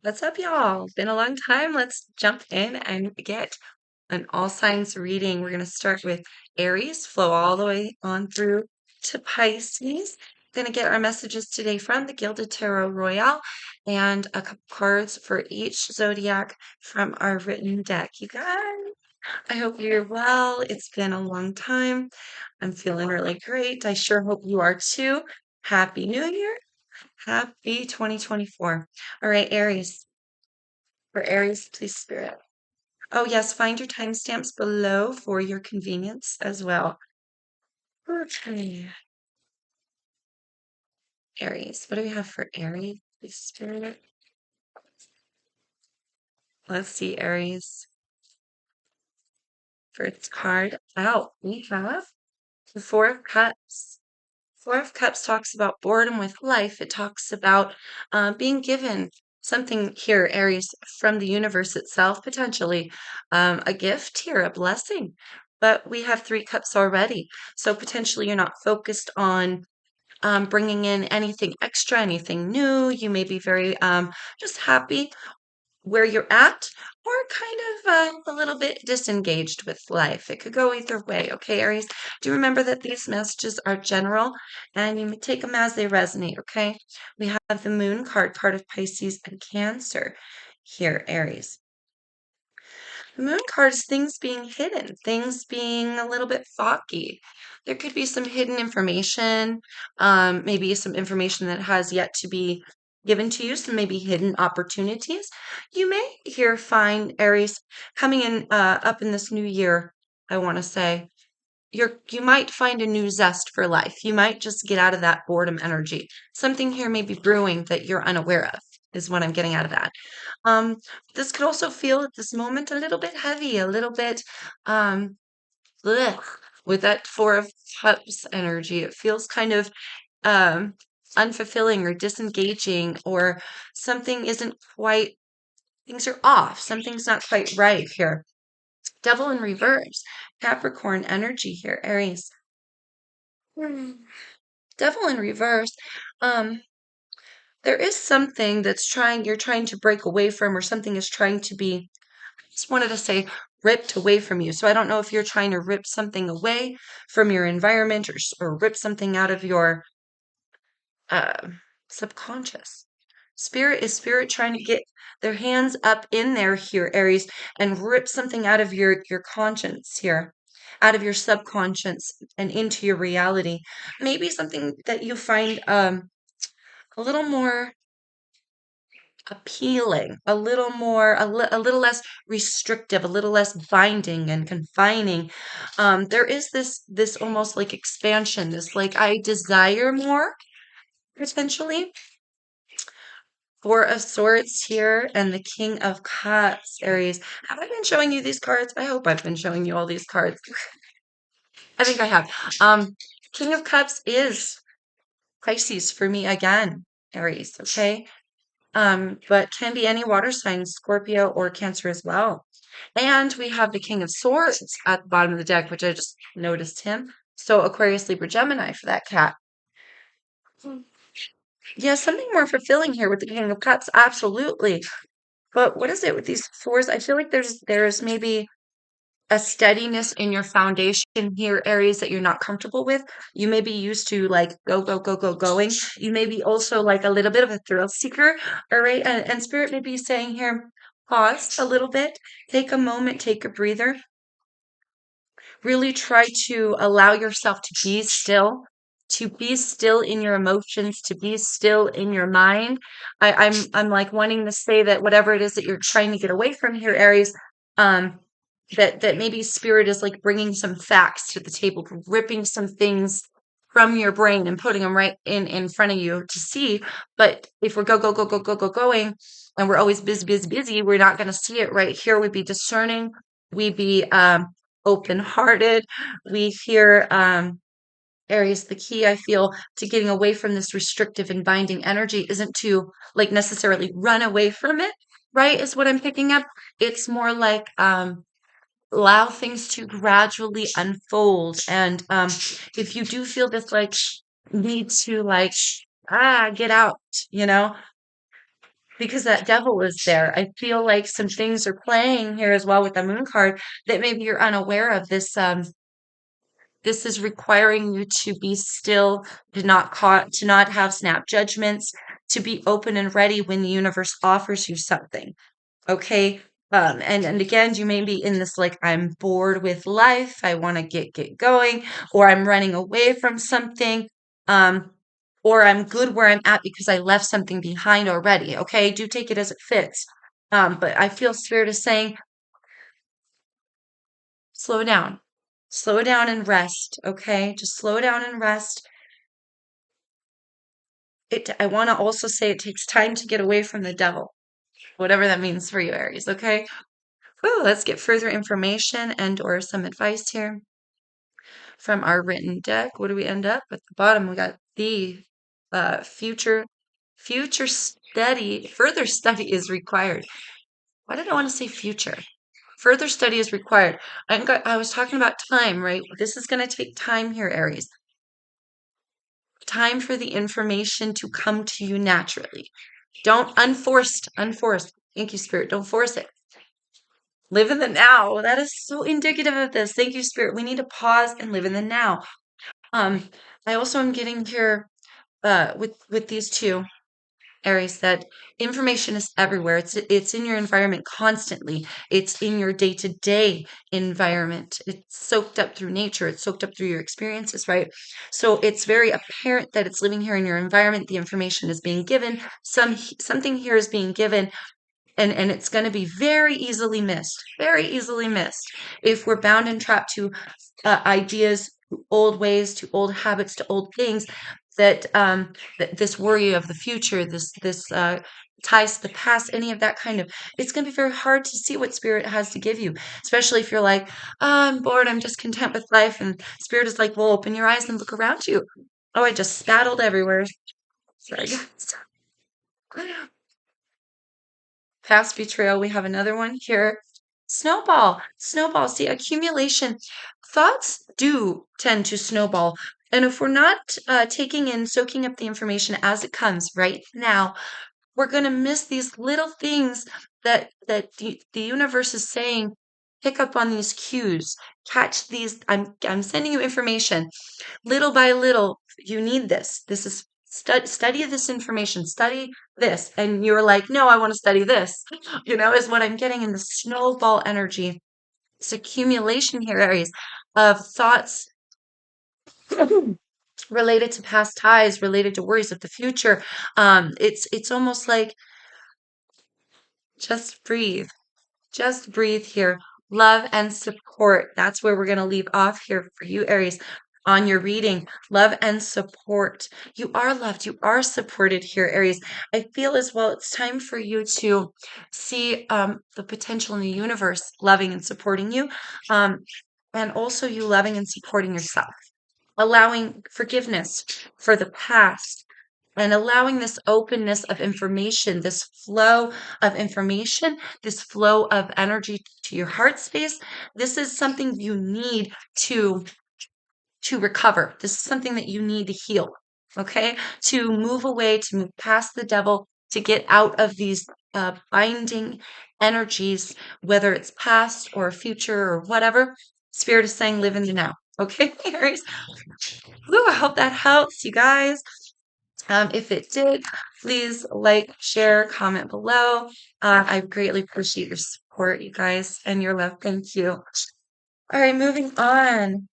What's up, y'all? Been a long time. Let's jump in and get an all signs reading. We're going to start with Aries, flow all the way on through to Pisces. Going to get our messages today from the Gilded Tarot Royale and a couple cards for each zodiac from our written deck. You guys, I hope you're well. It's been a long time. I'm feeling really great. I sure hope you are too. Happy New Year. Happy 2024. All right, Aries. For Aries, please, Spirit. Oh, yes, find your timestamps below for your convenience as well. Okay. Aries. What do we have for Aries, please, Spirit? Let's see, Aries. First card out, we have the Four of Cups. Four of Cups talks about boredom with life. It talks about being given something here, Aries, from the universe itself, potentially a gift here, a blessing. But we have three cups already. So potentially you're not focused on bringing in anything extra, anything new. You may be very just happy where you're at, or kind of a little bit disengaged with life. It could go either way, okay, Aries? Do remember that these messages are general and you take them as they resonate, okay? We have the Moon card, part of Pisces and Cancer here, Aries. The Moon card is things being hidden, things being a little bit foggy. There could be some hidden information, maybe some information that has yet to be given to you, some maybe hidden opportunities. You may here find Aries coming in up in this new year, I want to say. You might find a new zest for life. You might just get out of that boredom energy. Something here may be brewing that you're unaware of, is what I'm getting out of that. Um, this could also feel at this moment a little bit heavy, a little bit um blech, with that Four of Cups energy. It feels kind of um unfulfilling or disengaging, or something isn't quite, things are off, something's not quite right here. Devil in reverse, Capricorn energy here, Aries. Hmm. Devil in reverse. Um, there is something that's you're trying to break away from, or something is trying to be, just wanted to say, ripped away from you. So I don't know if you're trying to rip something away from your environment, or rip something out of your uh, subconscious. Spirit trying to get their hands up in there here, Aries, and rip something out of your conscience here, out of your subconscious and into your reality. Maybe something that you find a little more appealing, a little more, a little less restrictive, a little less binding and confining. There is this almost like expansion, this like I desire more, potentially. Four of Swords here and the King of Cups, Aries. Have I been showing you these cards? I hope I've been showing you all these cards. I think I have. King of Cups is Pisces for me again, Aries, okay? But can be any water sign, Scorpio or Cancer as well. And we have the King of Swords at the bottom of the deck, which I just noticed him. So Aquarius, Libra, Gemini for that cat. Yeah, something more fulfilling here with the King of Cups, absolutely. But what is it with these fours? I feel like there's maybe a steadiness in your foundation here, areas that you're not comfortable with. You may be used to like go, go, go, go, going. You may be also like a little bit of a thrill seeker. All right. And Spirit may be saying here, pause a little bit, take a moment, take a breather. Really try to allow yourself to be still in your emotions, to be still in your mind. I'm like wanting to say that whatever it is that you're trying to get away from here, Aries, um, that maybe Spirit is like bringing some facts to the table, ripping some things from your brain and putting them right in front of you to see. But if we're going, and we're always busy, busy, busy, we're not going to see it. Right here, we'd be discerning, we'd be open-hearted. We hear Aries, the key I feel to getting away from this restrictive and binding energy isn't to like necessarily run away from it, right? Is what I'm picking up. It's more like allow things to gradually unfold. And if you do feel this like need to like get out, you know, because that devil is there. I feel like some things are playing here as well with the moon card that maybe you're unaware of. This is requiring you to be still, to not have snap judgments, to be open and ready when the universe offers you something. Okay. And again, you may be in this like, I'm bored with life. I want to get going, or I'm running away from something. Um, or I'm good where I'm at because I left something behind already. Okay. Do take it as it fits. But I feel Spirit is saying, slow down. Slow down and rest. Okay. Just slow down and rest. I want to also say it takes time to get away from the devil, whatever that means for you, Aries. Okay. Whew, let's get further information and or some advice here from our written deck. What do we end up at the bottom? We got the future study. Further study is required. Why did I want to say future? Further study is required. I was talking about time, right? This is going to take time here, Aries. Time for the information to come to you naturally. Don't unforced. Thank you, Spirit. Don't force it. Live in the now. That is so indicative of this. Thank you, Spirit. We need to pause and live in the now. I also am getting here with these two Aries that information is everywhere. It's in your environment constantly. It's in your day-to-day environment. It's soaked up through nature. It's soaked up through your experiences, right? So it's very apparent that it's living here in your environment. The information is being given. Something here is being given, and it's going to be very easily missed if we're bound and trapped to ideas, to old ways, to old habits, to old things that this worry of the future, this ties to the past, any of that kind of, it's going to be very hard to see what Spirit has to give you, especially if you're like, oh, I'm bored, I'm just content with life, and Spirit is like, well, open your eyes and look around you. Oh, I just spattled everywhere. Sorry, guys. Past betrayal. We have another one here. Snowball. See, accumulation. Thoughts do tend to snowball. And if we're not taking in, soaking up the information as it comes right now, we're going to miss these little things that the universe is saying. Pick up on these cues. Catch these. I'm sending you information little by little. You need this. This is study this information. Study this, and you're like, no, I want to study this. Is what I'm getting in the snowball energy. It's accumulation here, Aries, of thoughts related to past ties, related to worries of the future. It's almost like just breathe. Just breathe here. Love and support. That's where we're going to leave off here for you, Aries, on your reading. Love and support. You are loved. You are supported here, Aries. I feel as well it's time for you to see the potential in the universe loving and supporting you, and also you loving and supporting yourself, allowing forgiveness for the past, and allowing this openness of information, this flow of information, this flow of energy to your heart space. This is something you need to recover. This is something that you need to heal. Okay, to move away, to move past the devil, to get out of these binding energies, whether it's past or future or whatever. Spirit is saying, live in the now. Okay, Aries. Woo, I hope that helps you guys. If it did, please like, share, comment below. I greatly appreciate your support, you guys, and your love. Thank you. All right, moving on.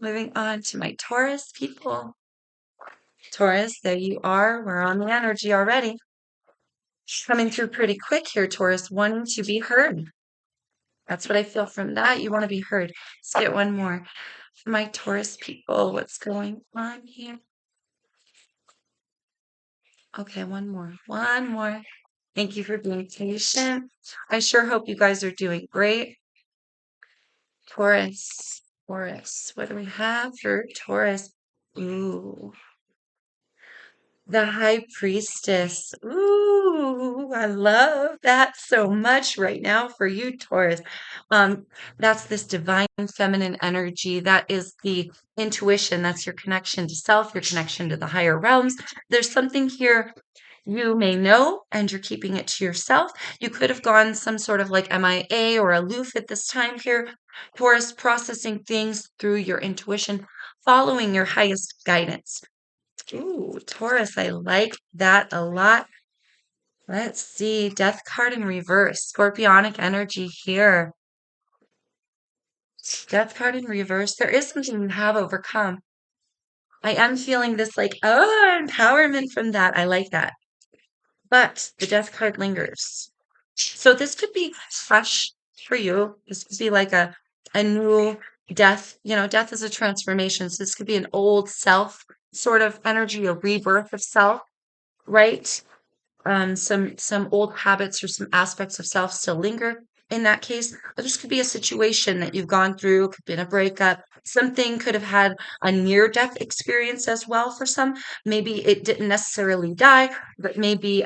Moving on to my Taurus people. Taurus, there you are. We're on the energy already. Coming through pretty quick here, Taurus, wanting to be heard. That's what I feel from that. You want to be heard. Let's get one more. For my Taurus people, what's going on here? Okay, one more. One more. Thank you for being patient. I sure hope you guys are doing great. Taurus. What do we have for Taurus? Ooh. The High Priestess. Ooh, I love that so much right now for you, Taurus. That's this divine feminine energy. That is the intuition. That's your connection to self, your connection to the higher realms. There's something here you may know and you're keeping it to yourself. You could have gone some sort of like MIA or aloof at this time here. Taurus, processing things through your intuition, following your highest guidance. Ooh, Taurus, I like that a lot. Let's see, Death card in reverse, Scorpionic energy here. Death card in reverse. There is something you have overcome. I am feeling this like, oh, empowerment from that. I like that. But the death card lingers. So this could be fresh for you. This could be like a new death. You know, death is a transformation. So this could be an old self sort of energy, a rebirth of self, right? Some old habits or some aspects of self still linger in that case. But this could be a situation that you've gone through, could have been a breakup. Something could have had a near-death experience as well for some. Maybe it didn't necessarily die, but maybe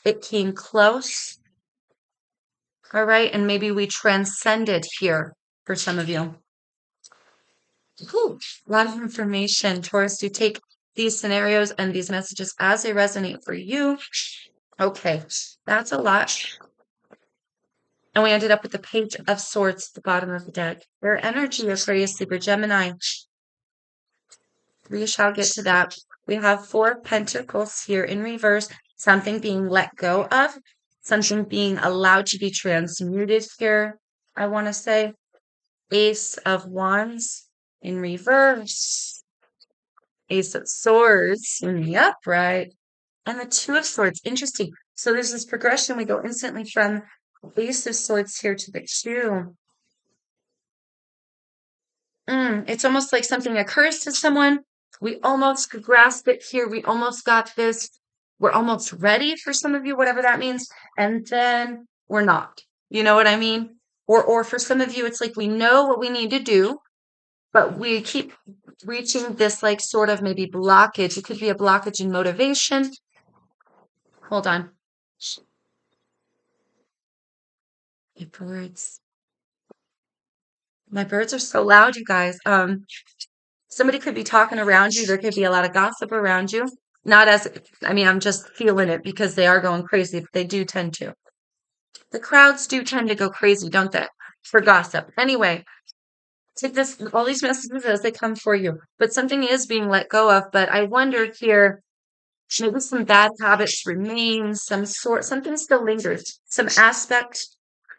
it came close. All right, and maybe we transcended here for some of you. Whew, a lot of information. Taurus, do take these scenarios and these messages as they resonate for you. Okay, that's a lot. And we ended up with the Page of Swords at the bottom of the deck. Their energy, Aquarius, Libra, Gemini. We shall get to that. We have 4 of Pentacles here in reverse. Something being let go of. Something being allowed to be transmuted here, I want to say. Ace of Wands in reverse. Ace of Swords in the upright. And the Two of Swords. Interesting. So there's this progression. We go instantly from Ace of Swords here to the 2. It's almost like something occurs to someone. We almost could grasp it here. We almost got this. We're almost ready for some of you, whatever that means. And then we're not. You know what I mean? Or for some of you, it's like we know what we need to do, but we keep reaching this like sort of maybe blockage. It could be a blockage in motivation. Hold on. My birds. My birds are so loud, you guys. Somebody could be talking around you. There could be a lot of gossip around you. Not as, I mean, I'm just feeling it because they are going crazy, but they do tend to. The crowds do tend to go crazy, don't they? For gossip. Anyway, take this, all these messages as they come for you. But something is being let go of. But I wonder here, maybe some bad habits remain, something still lingers, some aspect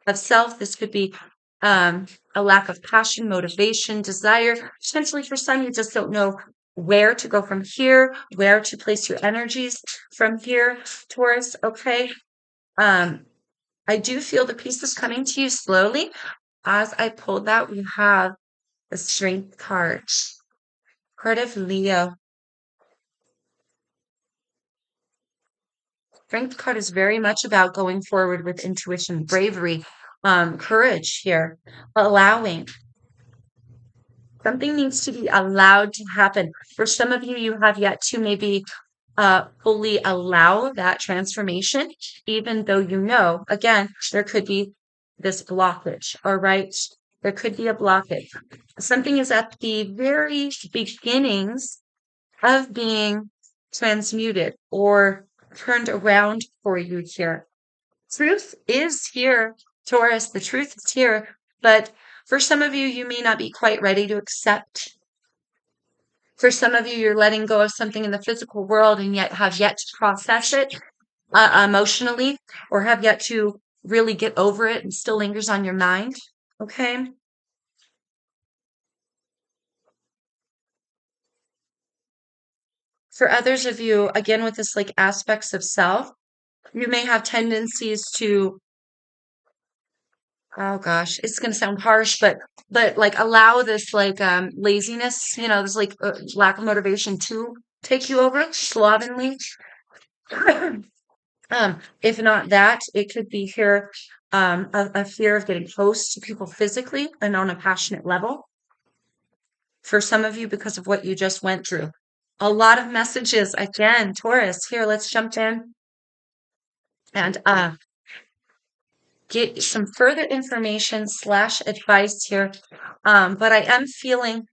of self. This could be a lack of passion, motivation, desire. Potentially for some, you just don't know where to go from here, where to place your energies from here, Taurus. Okay. I do feel the pieces coming to you slowly. As I pulled that, we have the Strength card, card of Leo. Strength card is very much about going forward with intuition, bravery, courage here, allowing. Something needs to be allowed to happen. For some of you, you have yet to maybe fully allow that transformation, even though you know, again, there could be this blockage, all right? There could be a blockage. Something is at the very beginnings of being transmuted or turned around for you here. Truth is here, Taurus. The truth is here. But for some of you, you may not be quite ready to accept. For some of you, you're letting go of something in the physical world and yet have yet to process it emotionally or have yet to really get over it and still lingers on your mind. Okay. For others of you, again, with this like aspects of self, you may have tendencies to, oh gosh, it's going to sound harsh, but like allow this like laziness, you know, this like lack of motivation to take you over slovenly. If not that, it could be here a fear of getting close to people physically and on a passionate level. For some of you, because of what you just went through. A lot of messages again, Taurus. Here, let's jump in and get some further information / advice here. But I am feeling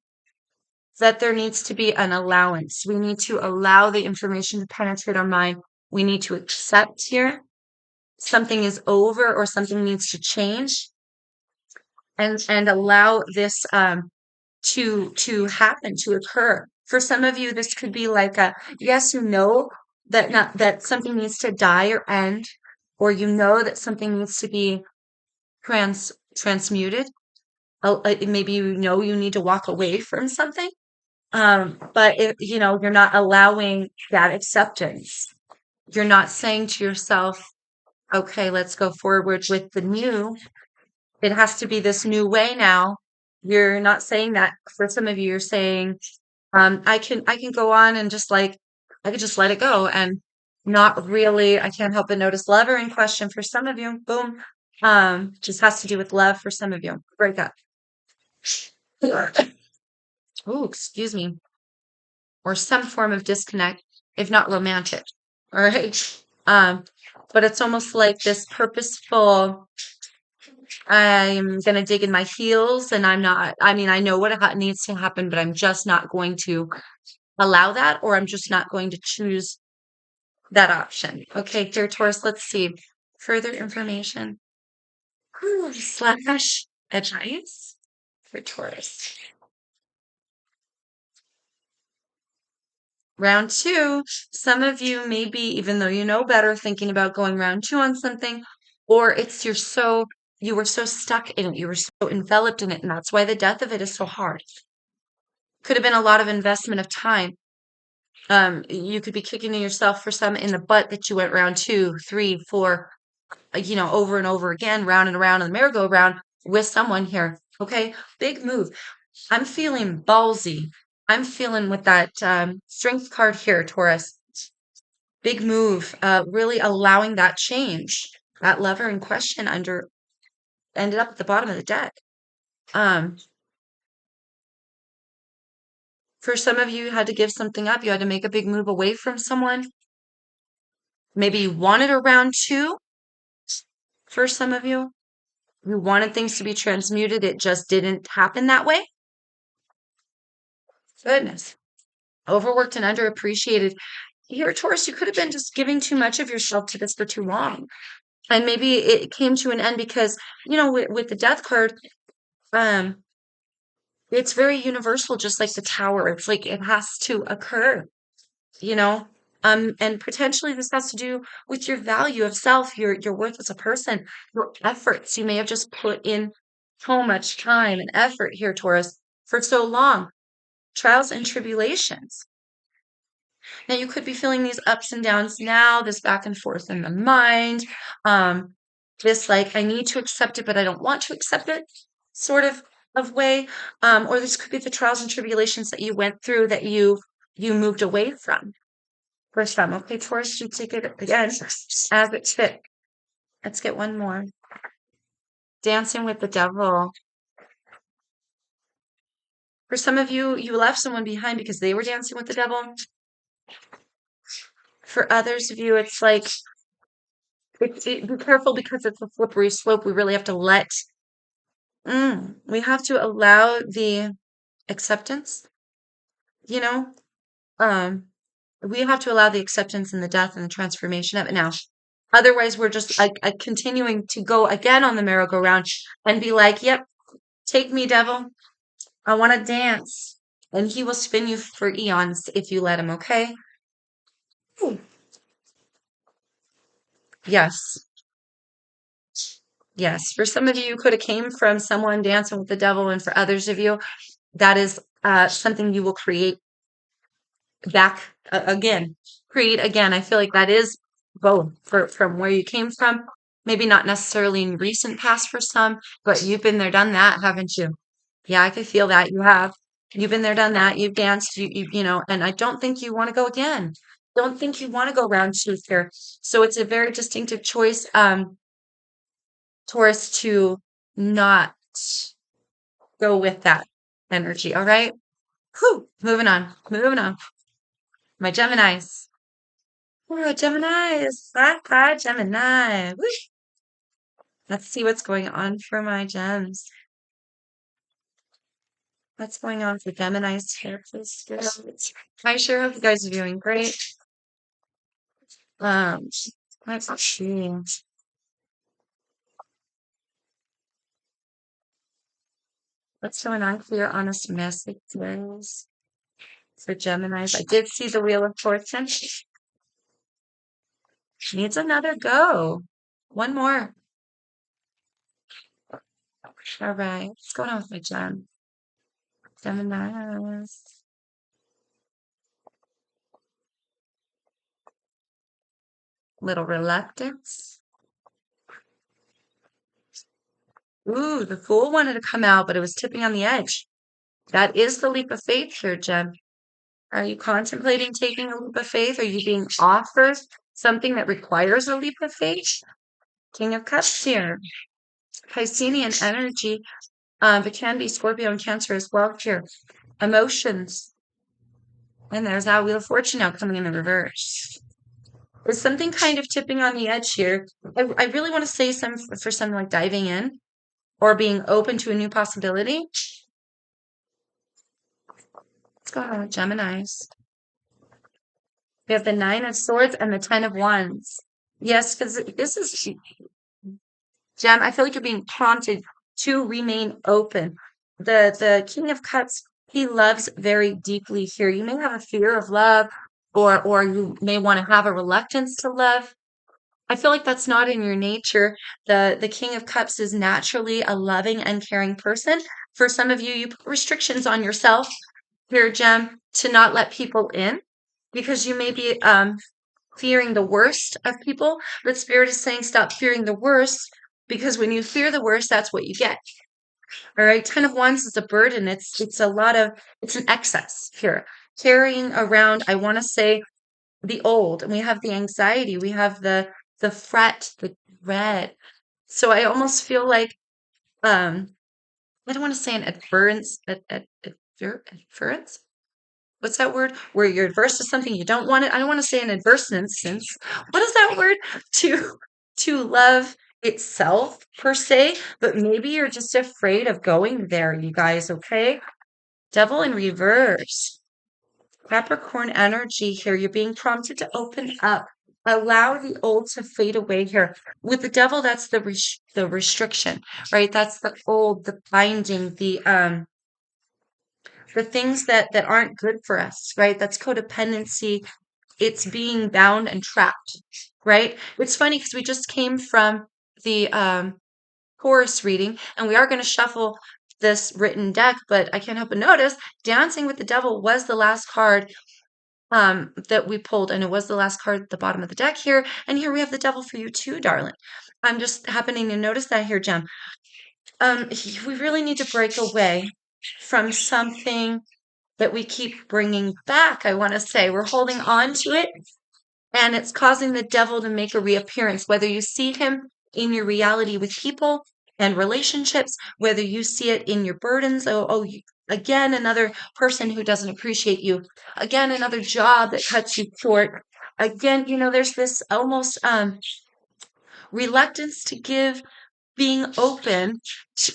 that there needs to be an allowance. We need to allow the information to penetrate our mind we need to accept here. Something is over or something needs to change, and allow this to happen, to occur. For some of you, this could be like a yes, you know that not that something needs to die or end, or you know that something needs to be transmuted. Maybe you know you need to walk away from something. But if you know you're not allowing that acceptance, you're not saying to yourself, okay, let's go forward with the new. It has to be this new way now. You're not saying that. For some of you, you're saying, I can go on and just like I could just let it go and not really. I can't help but notice love are in question for some of you. Boom. Just has to do with love for some of you. Break up. Oh, excuse me. Or some form of disconnect, if not romantic. All right. Um, but it's almost like this purposeful, I'm going to dig in my heels and I'm not, I mean, I know what needs to happen, but I'm just not going to allow that, or I'm just not going to choose that option. Okay, dear Taurus, let's see. Further information slash advice for Taurus. Round two, some of you may be, even though you know better, thinking about going round two on something, or it's you were so stuck in it, you were so enveloped in it, and that's why the death of it is so hard. Could have been a lot of investment of time. You could be kicking yourself for some in the butt that you went round two, three, four, over and over again, round and around in the merry-go-round with someone here. Okay, big move. I'm feeling ballsy. I'm feeling with that strength card here, Taurus. Big move. Really allowing that change. That lover in question ended up at the bottom of the deck. For some of you, you had to give something up. You had to make a big move away from someone. Maybe you wanted a round two for some of you. You wanted things to be transmuted. It just didn't happen that way. Goodness. Overworked and underappreciated. Here, Taurus, you could have been just giving too much of yourself to this for too long. And maybe it came to an end because, with the death card, um, it's very universal, just like the tower. It's like it has to occur, you know? And potentially this has to do with your value of self, your worth as a person, your efforts. You may have just put in so much time and effort here, Taurus, for so long. Trials and tribulations. Now you could be feeling these ups and downs now, this back and forth in the mind, um, this like I need to accept it, but I don't want to accept it sort of way. Or this could be the trials and tribulations that you went through that you moved away from. First time. Okay, Taurus, you take it again as it fit. Let's get one more. Dancing with the devil. For some of you, you left someone behind because they were dancing with the devil. For others of you, it's like be careful because it's a slippery slope. We really have to we have to allow the acceptance, you know? Um, we have to allow the acceptance and the death and the transformation of it now. Otherwise, we're just continuing to go again on the merry-go-round and be like, yep, take me, devil. I want to dance. And he will spin you for eons if you let him, okay? Ooh. Yes. Yes. For some of you, you could have came from someone dancing with the devil, and for others of you, that is something you will create back again. Create again. I feel like that is both from where you came from. Maybe not necessarily in recent past for some, but you've been there, done that, haven't you? Yeah, I could feel that you have. You've been there, done that. You've danced, and I don't think you want to go again. Don't think you want to go round two here. So it's a very distinctive choice, Taurus, to not go with that energy. All right. Whew. Moving on. Moving on. My Geminis. Oh, Geminis. Hi, Gemini. Woo. Let's see what's going on for my gems. What's going on for Geminis here, please? I sure hope you guys are doing great. Um, let's see. What's going on for your honest messages for Geminis? I did see the Wheel of Fortune. Needs another go. One more. All right. What's going on with my Geminis? Little reluctance. Ooh, the Fool wanted to come out, but it was tipping on the edge. That is the leap of faith here, Gem. Are you contemplating taking a leap of faith? Are you being offered something that requires a leap of faith? King of Cups here. Piscean energy. It can be Scorpio and Cancer as well here. Emotions. And there's that Wheel of Fortune now coming in the reverse. There's something kind of tipping on the edge here. I really want to say for something like diving in or being open to a new possibility. What's going on with Geminis? We have the Nine of Swords and the Ten of Wands. Yes, because this is, Gem, I feel like you're being prompted to remain open. The King of Cups, he loves very deeply here. You may have a fear of love, or you may want to have a reluctance to love. I feel like that's not in your nature. The King of Cups is naturally a loving and caring person. For some of you, you put restrictions on yourself here, Gem, to not let people in because you may be fearing the worst of people. But Spirit is saying stop fearing the worst because when you fear the worst, that's what you get. All right. Ten of Wands is a burden. It's a lot of it's an excess here. Carrying around, I want to say the old, and we have the anxiety, we have the fret, the dread. So I almost feel like I don't want to say an adference. What's that word? Where you're adverse to something you don't want it. I don't want to say an adverse instance. What is that word? To to love itself per se, but maybe you're just afraid of going there, you guys, okay? Devil in reverse. Capricorn energy here. You're being prompted to open up. Allow the old to fade away here. With the devil, that's the restriction, right? That's the old, the binding, the things that aren't good for us, right? That's codependency. It's being bound and trapped, right? It's funny because we just came from the Taurus reading, and we are going to shuffle this written deck, but I can't help but notice Dancing with the Devil was the last card that we pulled, and it was the last card at the bottom of the deck here. And here we have the devil for you too, darling. I'm just happening to notice that here, Jem. We really need to break away from something that we keep bringing back. I want to say we're holding on to it, and it's causing the devil to make a reappearance, whether you see him in your reality with people and relationships, whether you see it in your burdens. Again, another person who doesn't appreciate you. Again, another job that cuts you short. Again, there's this almost reluctance to give being open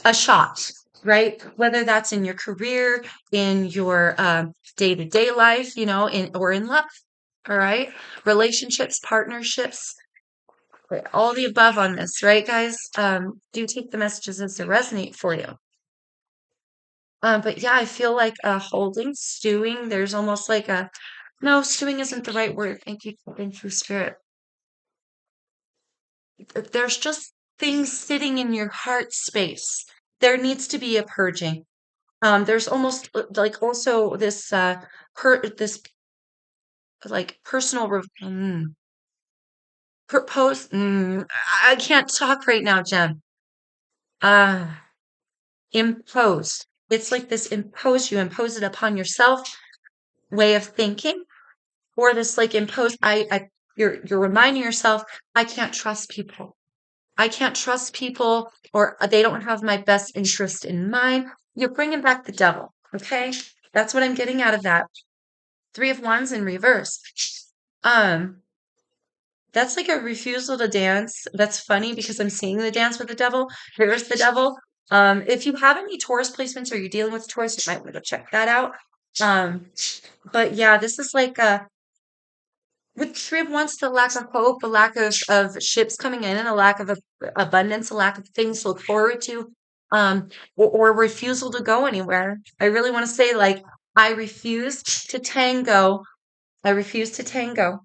a shot, right? Whether that's in your career, in your day-to-day life, or in love. All right. Relationships, partnerships, all the above on this, right, guys? Do take the messages as they resonate for you. But yeah, I feel like holding, stewing, there's almost like no, stewing isn't the right word. Thank you, Spirit. There's just things sitting in your heart space. There needs to be a purging. There's almost like also this this like personal purpose. I can't talk right now, Jen. Ah, imposed. It's like this you impose it upon yourself way of thinking, or this like imposed. You're reminding yourself, I can't trust people. I can't trust people, or they don't have my best interest in mind. You're bringing back the devil. Okay, that's what I'm getting out of that. Three of Wands in reverse. Um, That's like a refusal to dance. That's funny because I'm seeing the dance with the devil. Here's the devil. If you have any Taurus placements or you're dealing with Taurus, you might want to check that out. Um, but yeah, this is like With Three of Wands, the lack of hope, a lack of ships coming in, and a lack of abundance, a lack of things to look forward to, or refusal to go anywhere. I really want to say, like, I refuse to tango. I refuse to tango.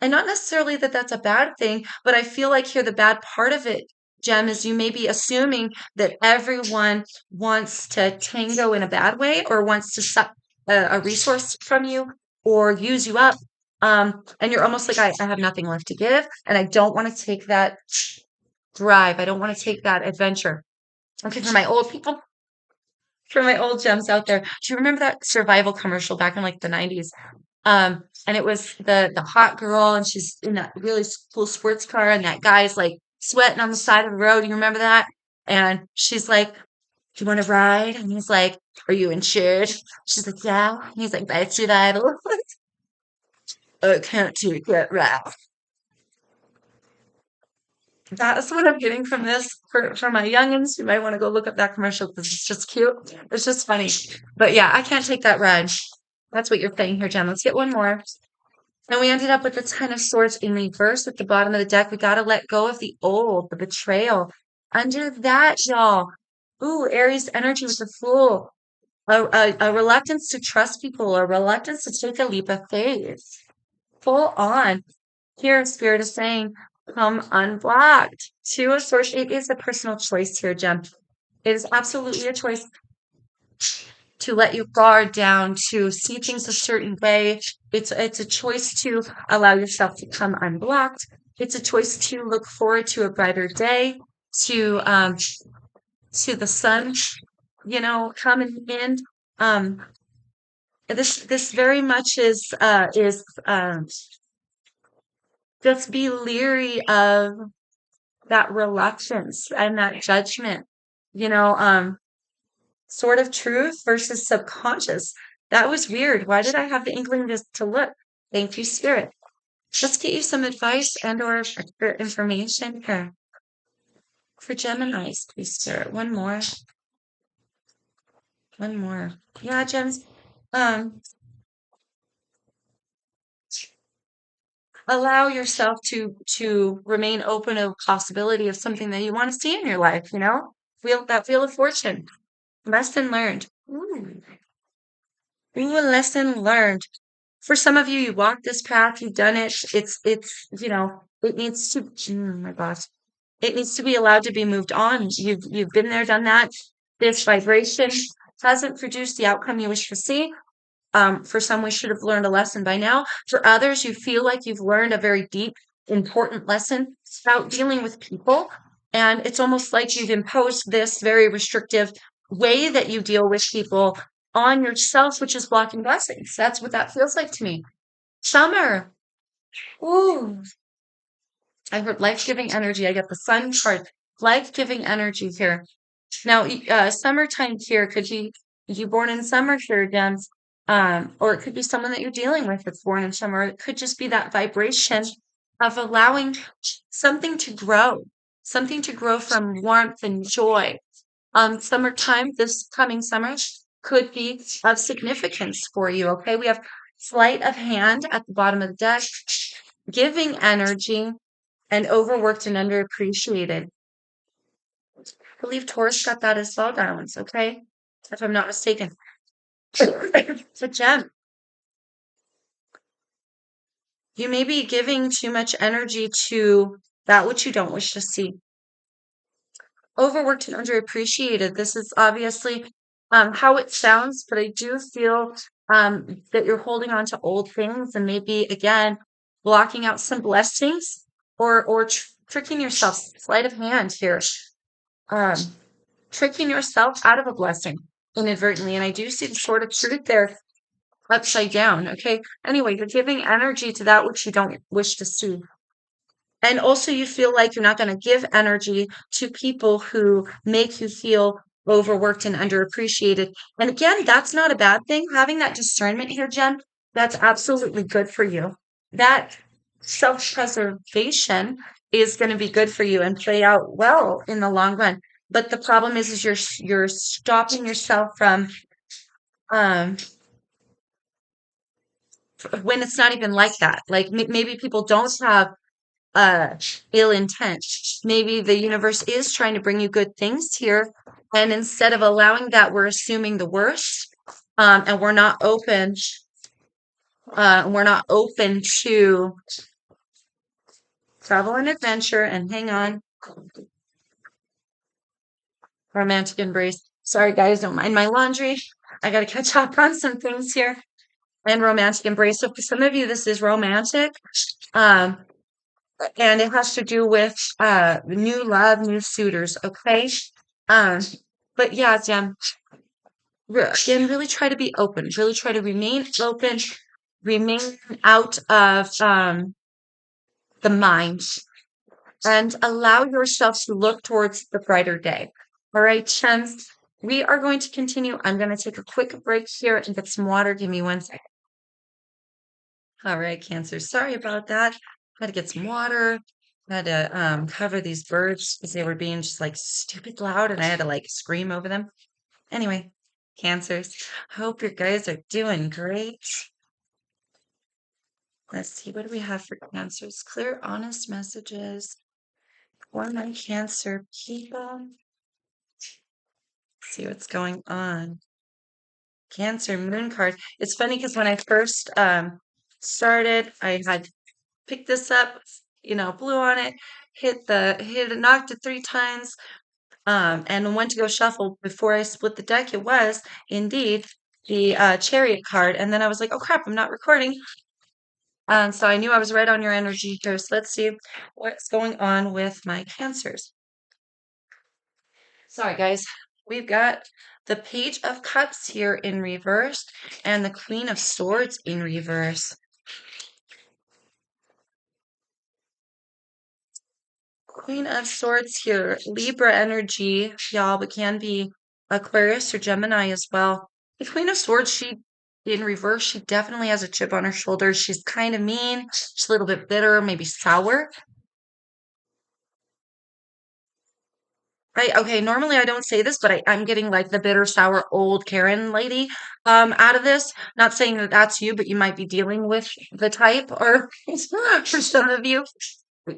And not necessarily that that's a bad thing, but I feel like here the bad part of it, Jem, is you may be assuming that everyone wants to tango in a bad way or wants to suck a resource from you or use you up. And you're almost like, I have nothing left to give, and I don't want to take that drive. I don't want to take that adventure. Okay, for my old gems out there, do you remember that survival commercial back in like the 90s? And it was the hot girl, and she's in that really cool sports car, and that guy's like sweating on the side of the road. You remember that? And she's like, "Do you want to ride?" And he's like, "Are you insured?" She's like, "Yeah." And he's like, "That's survival." I can't take that ride. That's what I'm getting from this for my youngins. You might want to go look up that commercial because it's just cute. It's just funny. But yeah, I can't take that ride. That's what you're saying here, Jen. Let's get one more. And we ended up with the Ten of Swords in reverse at the bottom of the deck. We got to let go of the old, the betrayal. Under that, y'all. Ooh, Aries energy with the Fool. A reluctance to trust people, a reluctance to take a leap of faith. Full on. Here, Spirit is saying, come unblocked. Two of Swords. It is a personal choice here, Jem. It is absolutely a choice to let your guard down, to see things a certain way. It's a choice to allow yourself to come unblocked. It's a choice to look forward to a brighter day, to the sun, coming in. Um, this very much is just be leery of that reluctance and that judgment. You know, Sword of Truth versus subconscious. That was weird. Why did I have the inkling to look? Thank you, Spirit. Let's get you some advice and or information here. For Geminis, please, Spirit. One more. One more. Yeah, Gems. Um, Allow yourself to remain open to the possibility of something that you want to see in your life, Wheel of Fortune. Lesson learned. Ooh, a lesson learned. For some of you, you walked this path, you've done it. It needs to, oh my gosh, it needs to be allowed to be moved on. You've been there, done that. This vibration hasn't produced the outcome you wish to see. For some, we should have learned a lesson by now. For others, you feel like you've learned a very deep, important lesson about dealing with people. And it's almost like you've imposed this very restrictive way that you deal with people on yourself, which is blocking blessings. That's what that feels like to me. Summer. Ooh. I heard life-giving energy. I get the sun card. Life-giving energy here. Now, summertime here could be you born in summer here again, or it could be someone that you're dealing with that's born in summer. It could just be that vibration of allowing something to grow from warmth and joy. Summertime, this coming summer, could be of significance for you. Okay, we have sleight of hand at the bottom of the deck, giving energy, and overworked and underappreciated. I believe Taurus got that as well, darlings, okay? If I'm not mistaken. So, Gem, you may be giving too much energy to that which you don't wish to see. Overworked and underappreciated. This is obviously how it sounds, but I do feel that you're holding on to old things and maybe, again, blocking out some blessings or tricking yourself. Sleight of hand here. Um, Tricking yourself out of a blessing inadvertently. And I do see the Sword of Truth there upside down. Okay. Anyway, you're giving energy to that which you don't wish to see. And also, you feel like you're not going to give energy to people who make you feel overworked and underappreciated. And again, that's not a bad thing. Having that discernment here, Jen, that's absolutely good for you. That self preservation is going to be good for you and play out well in the long run. But the problem is you're stopping yourself from um, when it's not even like that. Like maybe people don't have uh ill intent. Maybe the universe is trying to bring you good things here, and instead of allowing that, we're assuming the worst, and we're not open to travel and adventure. And hang on, romantic embrace. Sorry, guys, don't mind my laundry. I got to catch up on some things here. And romantic embrace. So for some of you, this is romantic. Um, and it has to do with new love, new suitors, okay? Um, but yeah, Jem, again, really try to be open, really try to remain open, remain out of the mind, and allow yourself to look towards the brighter day. All right, Jem, we are going to continue. I'm going to take a quick break here and get some water. Give me 1 second. All right, Cancer. Sorry about that. Had to get some water. Had to cover these birds because they were being just like stupid loud, and I had to like scream over them. Anyway, Cancers. Hope you guys are doing great. Let's see, what do we have for Cancers? Clear, honest messages for my Cancer people. See what's going on. Cancer moon card. It's funny because when I first started, I had picked this up, blew on it, knocked it 3 times, and went to go shuffle. Before I split the deck, it was indeed the Chariot card, and then I was like, "Oh crap, I'm not recording." So I knew I was right on your energy here. So let's see what's going on with my Cancers. Sorry, guys. We've got the Page of Cups here in reverse and the Queen of Swords in reverse. Queen of Swords here, Libra energy, y'all, but can be Aquarius or Gemini as well. The Queen of Swords, she in reverse, she definitely has a chip on her shoulder. She's kind of mean, she's a little bit bitter, maybe sour. Okay, normally I don't say this, but I'm getting like the bitter, sour, old Karen lady out of this. Not saying that that's you, but you might be dealing with the type, or for some of you,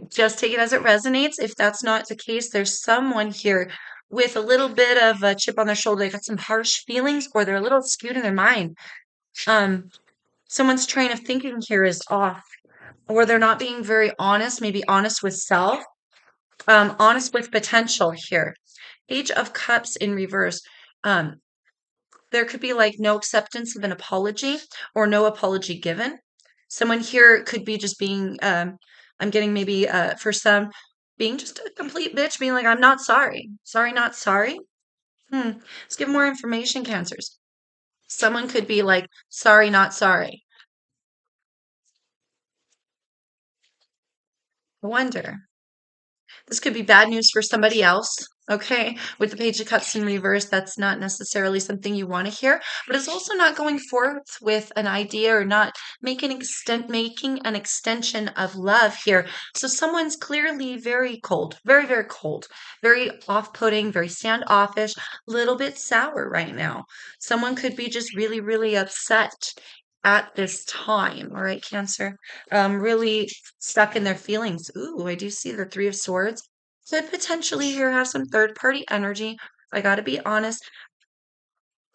just take it as it resonates. If that's not the case, there's someone here with a little bit of a chip on their shoulder. They got some harsh feelings, or they're a little skewed in their mind. Um, Someone's train of thinking here is off, or they're not being very honest, maybe honest with self, honest with potential here. Page of Cups in reverse. Um, there could be like no acceptance of an apology or no apology given. Someone here could be just being, I'm getting maybe for some, being just a complete bitch, being like, I'm not sorry. Sorry, not sorry. Let's give more information, Cancers. Someone could be like, sorry, not sorry. I wonder. This could be bad news for somebody else. Okay, with the Page of Cups in reverse, that's not necessarily something you want to hear, but it's also not going forth with an idea or not making an extension of love here. So someone's clearly very cold, very, very cold, very off-putting, very standoffish, little bit sour right now. Someone could be just really, really upset at this time. All right, Cancer. Really stuck in their feelings. Ooh, I do see the Three of Swords. Could potentially here have some third party energy. I got to be honest.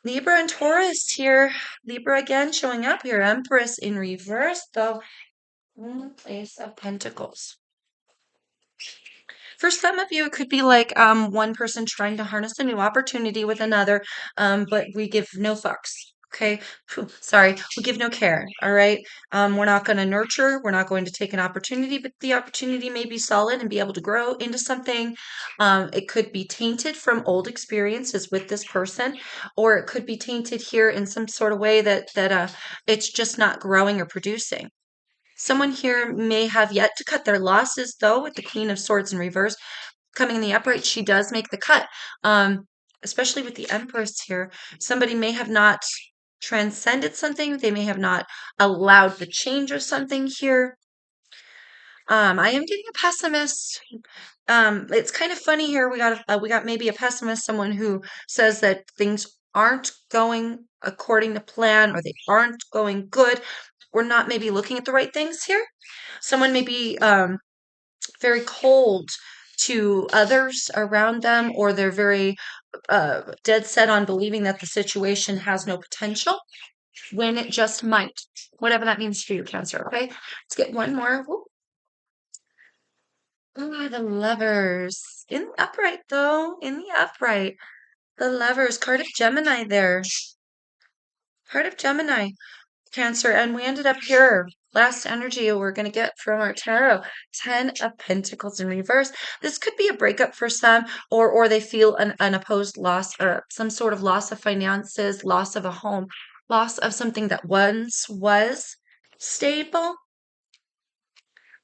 Libra and Taurus here. Libra again showing up here. Empress in reverse, though. Ace of Pentacles. For some of you, it could be like one person trying to harness a new opportunity with another, but we give no fucks. Okay, sorry, we give no care. All right, we're not going to nurture. We're not going to take an opportunity, but the opportunity may be solid and be able to grow into something. It could be tainted from old experiences with this person, or it could be tainted here in some sort of way that it's just not growing or producing. Someone here may have yet to cut their losses, though, with the Queen of Swords in reverse. Coming in the upright, she does make the cut. Especially with the Empress here. Somebody may have not transcended something. They may have not allowed the change of something here. I am getting a pessimist. It's kind of funny here. We got maybe a pessimist, someone who says that things aren't going according to plan or they aren't going good. or not maybe looking at the right things here. Someone may be very cold to others around them, or they're very dead set on believing that the situation has no potential when it just might. Whatever that means for you, Cancer. Okay, let's get one more. Whoop. Ah, the Lovers. In the upright, though. In the upright. The Lovers. Card of Gemini there. Card of Gemini. Cancer. And we ended up here. Last energy we're going to get from our tarot. 10 of Pentacles in reverse. This could be a breakup for some, or they feel an opposed loss, or some sort of loss of finances, loss of a home, loss of something that once was stable.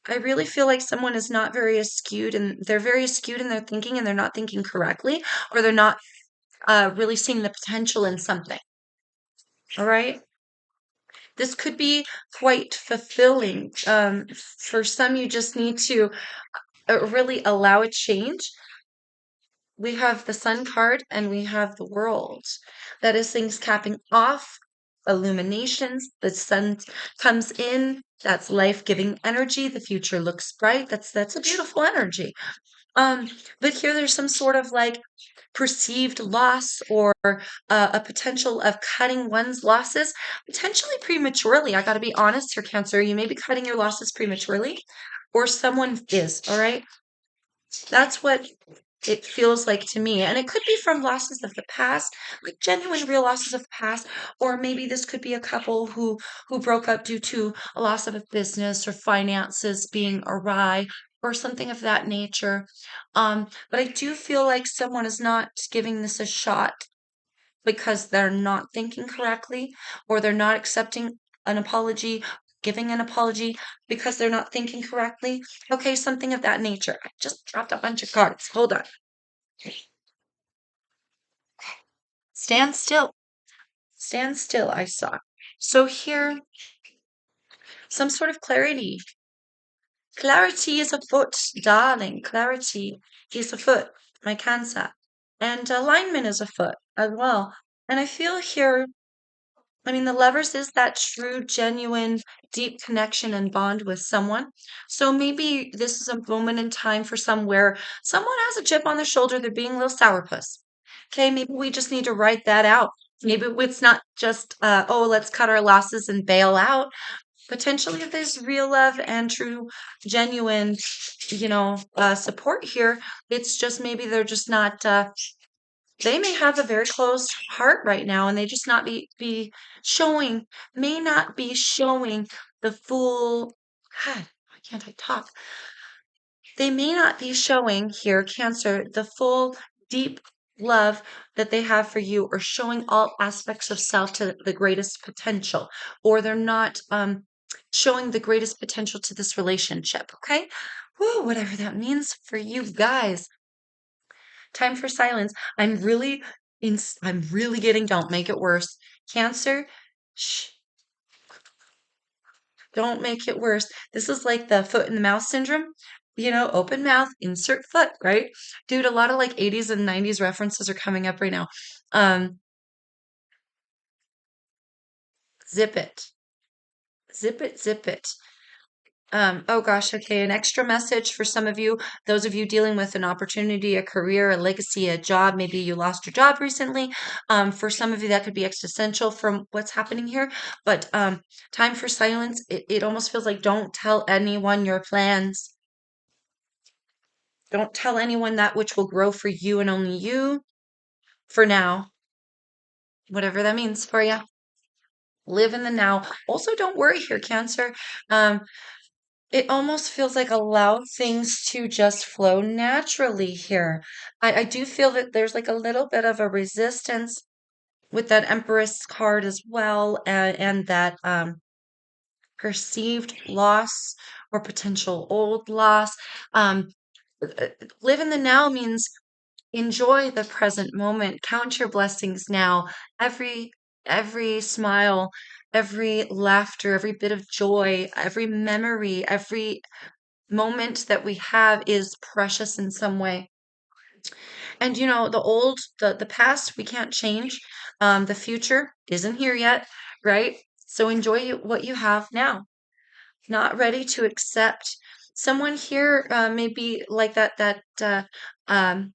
I really feel like someone is not very astute, and they're very astute in their thinking, and they're not thinking correctly, or they're not really seeing the potential in something. All right. This could be quite fulfilling. For some, you just need to really allow a change. We have the Sun card and we have the World. That is things capping off, illuminations. The Sun comes in. That's life-giving energy. The future looks bright. That's a beautiful energy. But here there's some sort of like perceived loss, or a potential of cutting one's losses potentially prematurely. I got to be honest here, Cancer. You may be cutting your losses prematurely, or someone is. All right. That's what it feels like to me. And it could be from losses of the past, like genuine real losses of the past, or maybe this could be a couple who broke up due to a loss of a business or finances being awry or something of that nature. But I do feel like someone is not giving this a shot because they're not thinking correctly, or they're not accepting an apology, giving an apology because they're not thinking correctly. Okay, something of that nature. I just dropped a bunch of cards. Hold on. Stand still. Stand still, I saw. So here, some sort of clarity. Clarity is afoot, darling. Clarity is afoot, my Cancer. And alignment is afoot as well. And I feel here, I mean, the Lovers is that true, genuine, deep connection and bond with someone. So maybe this is a moment in time for some where someone has a chip on their shoulder, they're being a little sourpuss. Okay, maybe we just need to write that out. Maybe it's not just, oh, let's cut our losses and bail out. Potentially, if there's real love and true, genuine, support here, it's just maybe they're just not. They may have a very closed heart right now, and they just not be showing, may not be showing the full. God, why can't I talk? They may not be showing here, Cancer, the full, deep love that they have for you, or showing all aspects of self to the greatest potential, or they're not showing the greatest potential to this relationship. Okay. Woo, whatever that means for you guys. Time for silence. I'm really getting, don't make it worse. Cancer, shh, don't make it worse. This is like the foot in the mouth syndrome. Open mouth, insert foot, right? Dude, a lot of like 80s and 90s references are coming up right now. Um, zip it. Zip it, zip it. Oh gosh, okay. An extra message for some of you, those of you dealing with an opportunity, a career, a legacy, a job. Maybe you lost your job recently. For some of you, that could be existential from what's happening here. But time for silence. It almost feels like don't tell anyone your plans. Don't tell anyone that which will grow for you and only you for now, whatever that means for you. Live in the now. Also, don't worry here, Cancer. Um, It almost feels like allow things to just flow naturally here. I do feel that there's like a little bit of a resistance with that Empress card as well, and that perceived loss or potential old loss. Um, Live in the now means enjoy the present moment. Count your blessings now. Every every smile, every laughter, every bit of joy, every memory, every moment that we have is precious in some way. And the past we can't change. The future isn't here yet, right? So enjoy what you have now. Not ready to accept. Someone here may be like um,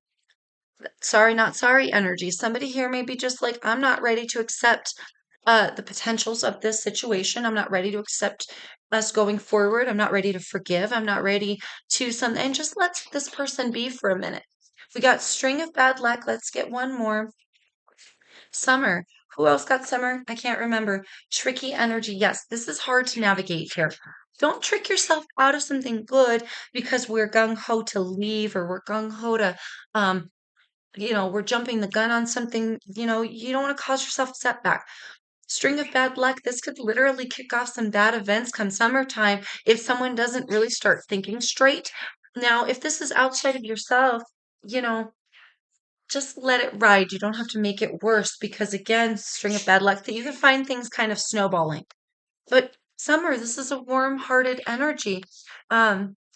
sorry, not sorry energy. Somebody here may be just like, I'm not ready to accept the potentials of this situation. I'm not ready to accept us going forward. I'm not ready to forgive. I'm not ready to something. And just let this person be for a minute. We got string of bad luck. Let's get one more. Summer. Who else got summer? I can't remember. Tricky energy. Yes, this is hard to navigate here. Don't trick yourself out of something good because we're gung ho to leave or we're gung ho to um we're jumping the gun on something, you don't want to cause yourself a setback. String of bad luck. This could literally kick off some bad events come summertime if someone doesn't really start thinking straight. Now, if this is outside of yourself, you know, just let it ride. You don't have to make it worse because, again, string of bad luck that you can find things kind of snowballing. But summer, this is a warm-hearted energy.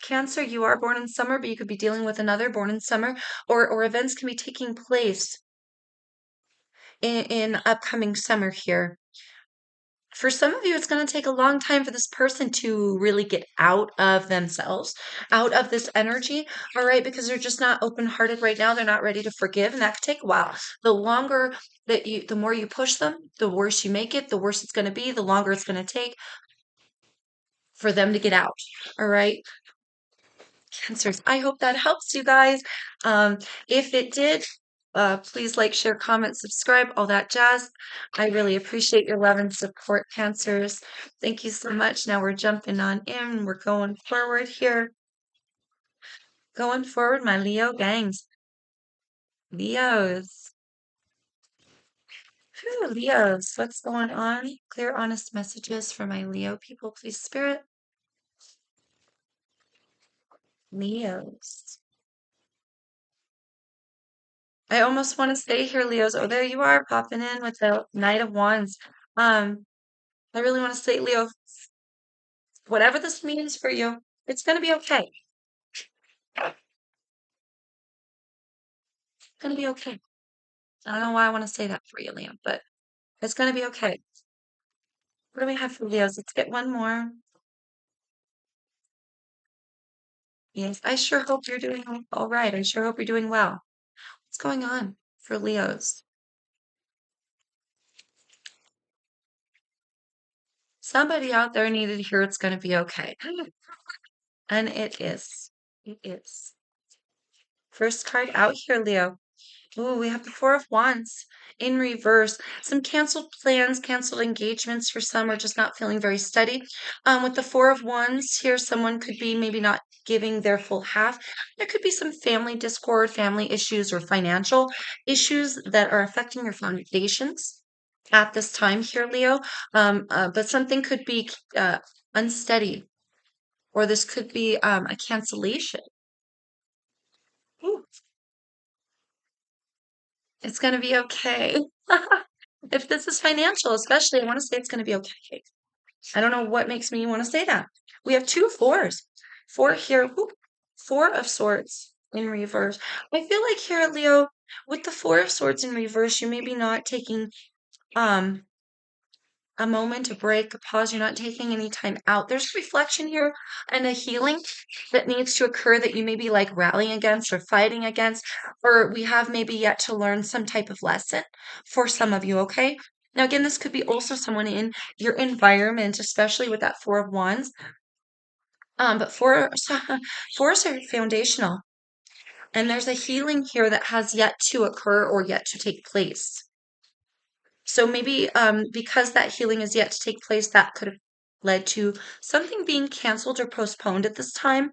Cancer, you are born in summer, but you could be dealing with another born in summer, or events can be taking place in upcoming summer here. For some of you, it's going to take a long time for this person to really get out of themselves, out of this energy, all right, because they're just not open-hearted right now. They're not ready to forgive, and that could take a while. The longer the more you push them, the worse you make it, the worse it's going to be, the longer it's going to take for them to get out, all right? Cancers. I hope that helps you guys. If it did, please like, share, comment, subscribe, all that jazz. I really appreciate your love and support, Cancers. Thank you so much. Now we're jumping on in. We're going forward here. Going forward, my Leo gangs. Leos. Whew, Leos. What's going on? Clear, honest messages for my Leo people, please, Spirit. Leos. I almost want to stay here, Leos. Oh, there you are, popping in with the Knight of Wands. Um, I really want to say, Leo, whatever this means for you, it's going to be okay. It's going to be okay. I don't know why I want to say that for you, Leo, but it's going to be okay. What do we have for Leos? Let's get one more. Yes, I sure hope you're doing all right. I sure hope you're doing well. What's going on for Leos? Somebody out there needed to hear it's going to be okay. And it is. It is. First card out here, Leo. Ooh, we have the Four of Wands in reverse. Some canceled plans, canceled engagements for some are just not feeling very steady. With the Four of Wands here, someone could be maybe not giving their full half. There could be some family discord, family issues, or financial issues that are affecting your foundations at this time here, Leo. But something could be unsteady, or this could be a cancellation. Ooh, it's going to be okay. If this is financial, especially, I want to say it's going to be okay. I don't know what makes me want to say that. We have two fours. Four here. Whoop, Four of Swords in reverse. I feel like here, Leo, with the Four of Swords in reverse, you may be not taking um a moment, a break, a pause. You're not taking any time out. There's reflection here and a healing that needs to occur that you may be like rallying against or fighting against, or we have maybe yet to learn some type of lesson for some of you, okay? Now, again, this could be also someone in your environment, especially with that Four of Wands. But fours are foundational, and there's a healing here that has yet to occur or yet to take place. So maybe because that healing is yet to take place, that could have led to something being canceled or postponed at this time.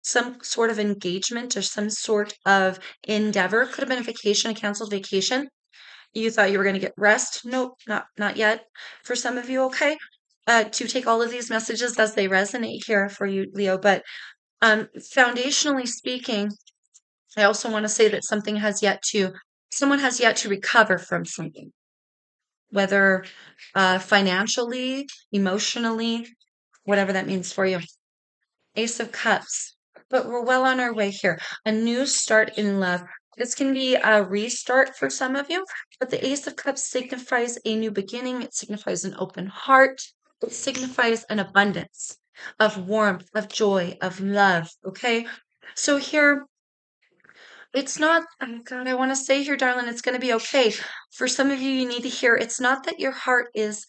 Some sort of engagement or some sort of endeavor. Could have been a vacation, a canceled vacation. You thought you were going to get rest. Nope, not yet. For some of you, okay. To take all of these messages as they resonate here for you, Leo. But foundationally speaking, I also want to say that someone has yet to recover from something, whether financially, emotionally, whatever that means for you. Ace of Cups. But we're well on our way here. A new start in love. This can be a restart for some of you, but the Ace of Cups signifies a new beginning. It signifies an open heart. It signifies an abundance of warmth, of joy, of love. Okay. So here, it's not, oh God, I want to say here, darling, it's going to be okay. For some of you, you need to hear it's not that your heart is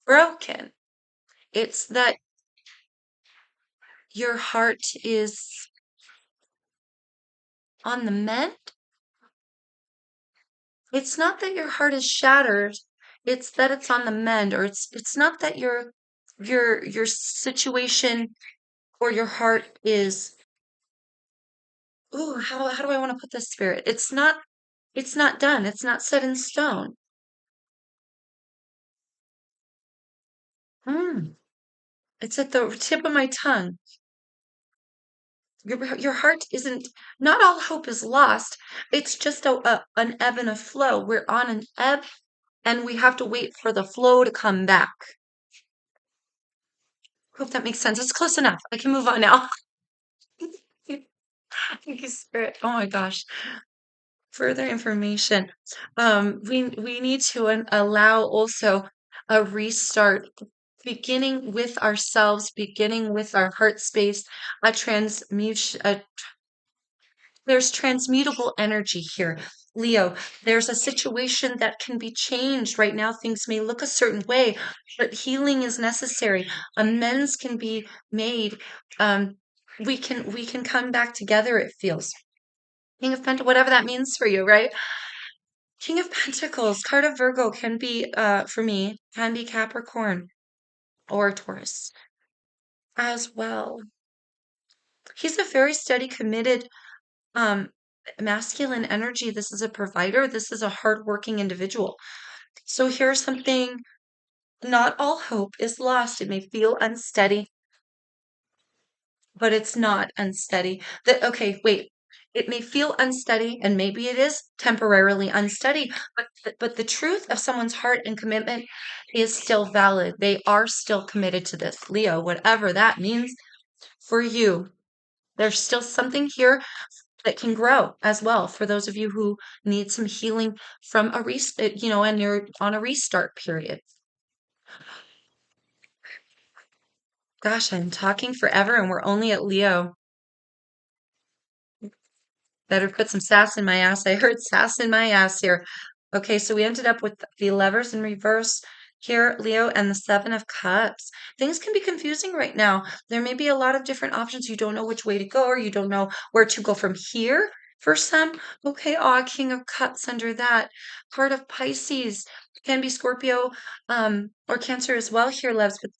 broken, it's that your heart is on the mend. It's not that your heart is shattered, it's that it's on the mend, or it's not that your situation or your heart is, ooh, how do I want to put this, spirit? It's not done. It's not set in stone. Mm, it's at the tip of my tongue. Your heart isn't, not all hope is lost. It's just an ebb and a flow. We're on an ebb and we have to wait for the flow to come back. Hope that makes sense. It's close enough. I can move on now. Thank you, Spirit. Oh my gosh. Further information. We need to allow also a restart, beginning with ourselves, beginning with our heart space, a transmutation. There's transmutable energy here. Leo, there's a situation that can be changed. Right now, things may look a certain way, but healing is necessary. Amends can be made. Um, we can come back together, it feels. King of Pentacles, whatever that means for you, right? King of Pentacles, card of Virgo can be, for me, can be Capricorn or Taurus as well. He's a very steady, committed, um, masculine energy. This is a provider. This is a hardworking individual. So here's something, not all hope is lost. It may feel unsteady, but it's not unsteady. Okay, wait. It may feel unsteady, and maybe it is temporarily unsteady, but the truth of someone's heart and commitment is still valid. They are still committed to this, Leo, whatever that means for you. There's still something here that can grow as well for those of you who need some healing from and you're on a restart period. Gosh, I'm talking forever and we're only at Leo. Better put some sass in my ass. I heard sass in my ass here. Okay, so we ended up with the Lovers in reverse here, Leo, and the Seven of Cups. Things can be confusing right now. There may be a lot of different options. You don't know which way to go, or you don't know where to go from here for some. Okay, King of Cups under that. Card of Pisces can be Scorpio, or Cancer as well here, loves, but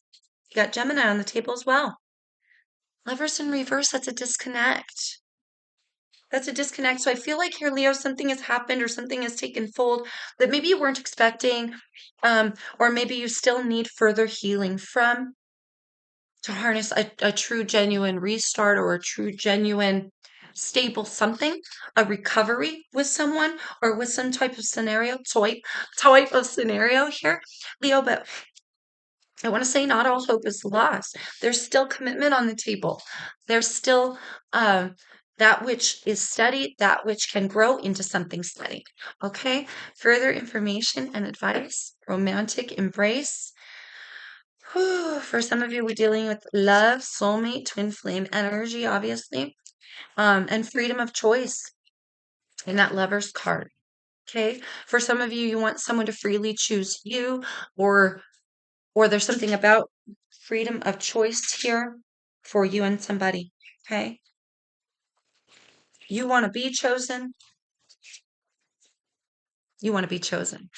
you got Gemini on the table as well. Lovers in reverse, that's a disconnect. That's a disconnect. So I feel like here, Leo, something has happened or something has taken fold that maybe you weren't expecting, or maybe you still need further healing from to harness a true, genuine restart or a true, genuine, stable something, a recovery with someone or with some type of scenario, type of scenario here, Leo. But I want to say not all hope is lost. There's still commitment on the table. There's still that which is steady, that which can grow into something steady. Okay? Further information and advice, romantic embrace. Whew, for some of you, we're dealing with love, soulmate, twin flame energy, obviously, and freedom of choice in that lover's card. Okay? For some of you, you want someone to freely choose you, or there's something about freedom of choice here for you and somebody. Okay? You want to be chosen. You want to be chosen.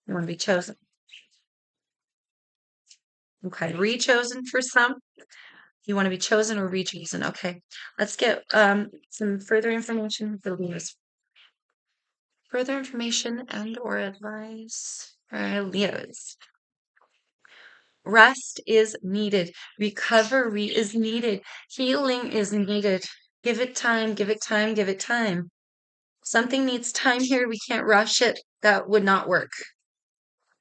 You want to be chosen. Okay. Re-chosen for some. You want to be chosen or re-chosen. Okay. Let's get some further information for Leos. Further information and or advice for Leos. Rest is needed. Recovery is needed. Healing is needed. Give it time. Give it time. Give it time. Something needs time here. We can't rush it. That would not work.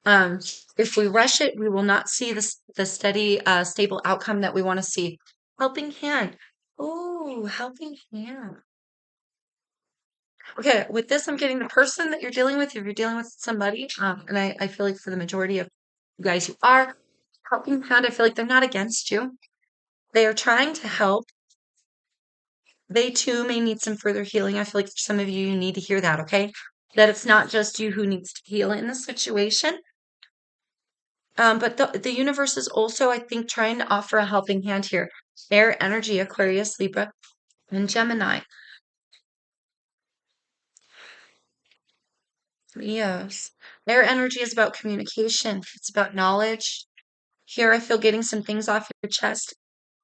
If we rush it, we will not see the steady, stable outcome that we want to see. Helping hand. Oh, helping hand. Okay, with this, I'm getting the person that you're dealing with, if you're dealing with somebody, and I feel like for the majority of you guys who are helping hand, I feel like they're not against you. They are trying to help. They too may need some further healing. I feel like for some of you, you need to hear that, okay? That it's not just you who needs to heal in this situation. But the universe is also, I think, trying to offer a helping hand here. Air energy, Aquarius, Libra, and Gemini. Leos. Air energy is about communication. It's about knowledge. Here I feel getting some things off your chest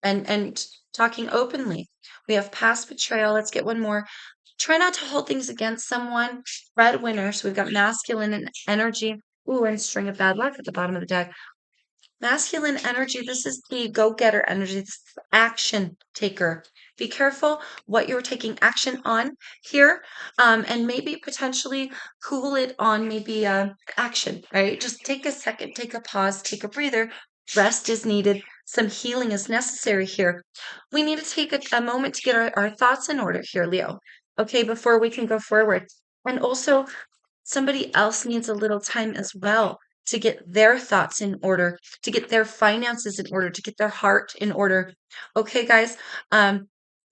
and talking openly. We have past betrayal. Let's get one more. Try not to hold things against someone. Breadwinner. So we've got masculine and energy. Ooh, and string of bad luck at the bottom of the deck. Masculine energy, this is the go-getter energy, this is the action taker. Be careful what you're taking action on here, and maybe potentially cool it on maybe action, right? Just take a second, take a pause, take a breather. Rest is needed. Some healing is necessary here. We need to take a moment to get our thoughts in order here, Leo, okay, before we can go forward. And also, somebody else needs a little time as well to get their thoughts in order, to get their finances in order, to get their heart in order. Okay, guys, I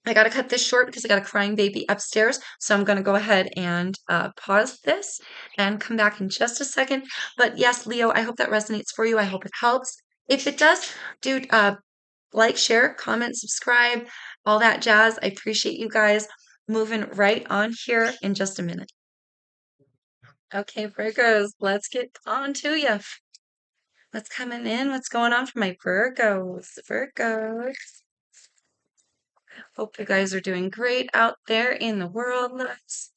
got to cut this short because I got a crying baby upstairs. So I'm going to go ahead and pause this and come back in just a second. But yes, Leo, I hope that resonates for you. I hope it helps. If it does, dude, like, share, comment, subscribe, all that jazz. I appreciate you guys. Moving right on here in just a minute. Okay, Virgos, let's get on to you. What's coming in? What's going on for my Virgos? Virgos. Hope you guys are doing great out there in the world. Let's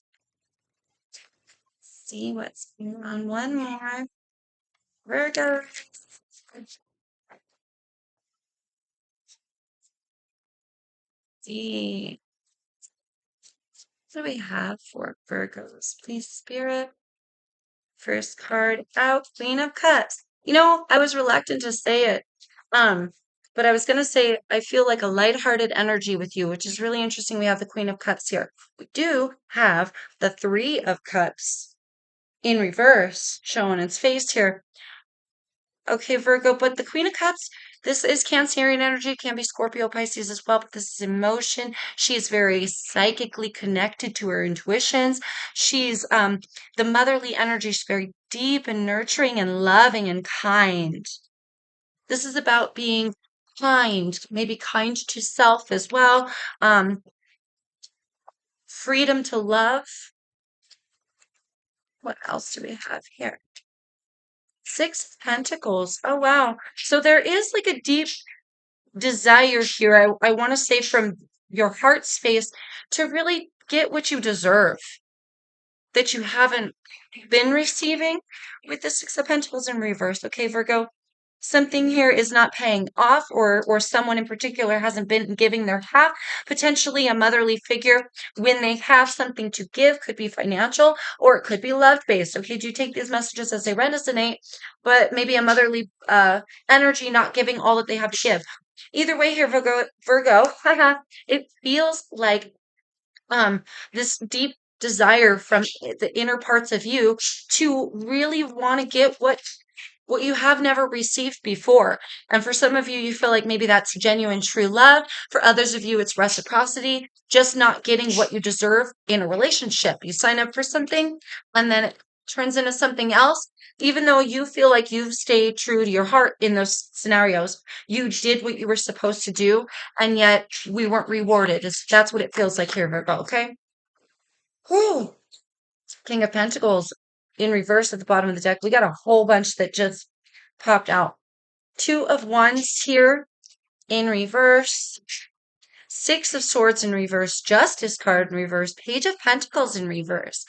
see what's going on. One more. Virgos. See. What do we have for Virgos? Please, Spirit. First card out, Queen of Cups. You know, I was reluctant to say it. But I was gonna say I feel like a lighthearted energy with you, which is really interesting. We have the Queen of Cups here. We do have the Three of Cups in reverse, showing its face here. Okay, Virgo, but the Queen of Cups, this is Cancerian energy, can be Scorpio, Pisces as well, but this is emotion. She is very psychically connected to her intuitions. She's the motherly energy, she's very deep and nurturing and loving and kind. This is about being kind, maybe kind to self as well. Freedom to love. What else do we have here? Six of Pentacles. Oh, wow. So there is like a deep desire here. I want to say from your heart space to really get what you deserve that you haven't been receiving with the Six of Pentacles in reverse. Okay, Virgo, something here is not paying off, or someone in particular hasn't been giving their half. Potentially a motherly figure when they have something to give, could be financial or it could be love based. Okay, do you take these messages as they resonate? But maybe a motherly energy not giving all that they have to give. Either way here, Virgo, it feels like this deep desire from the inner parts of you to really want to get what you have never received before. And for some of you, you feel like maybe that's genuine, true love. For others of you, it's reciprocity, just not getting what you deserve in a relationship. You sign up for something and then it turns into something else. Even though you feel like you've stayed true to your heart in those scenarios, you did what you were supposed to do, and yet we weren't rewarded. That's what it feels like here, Virgo, okay? Whew. King of Pentacles in reverse at the bottom of the deck. We got a whole bunch that just popped out. Two of Wands here in reverse. Six of Swords in reverse. Justice card in reverse. Page of Pentacles in reverse.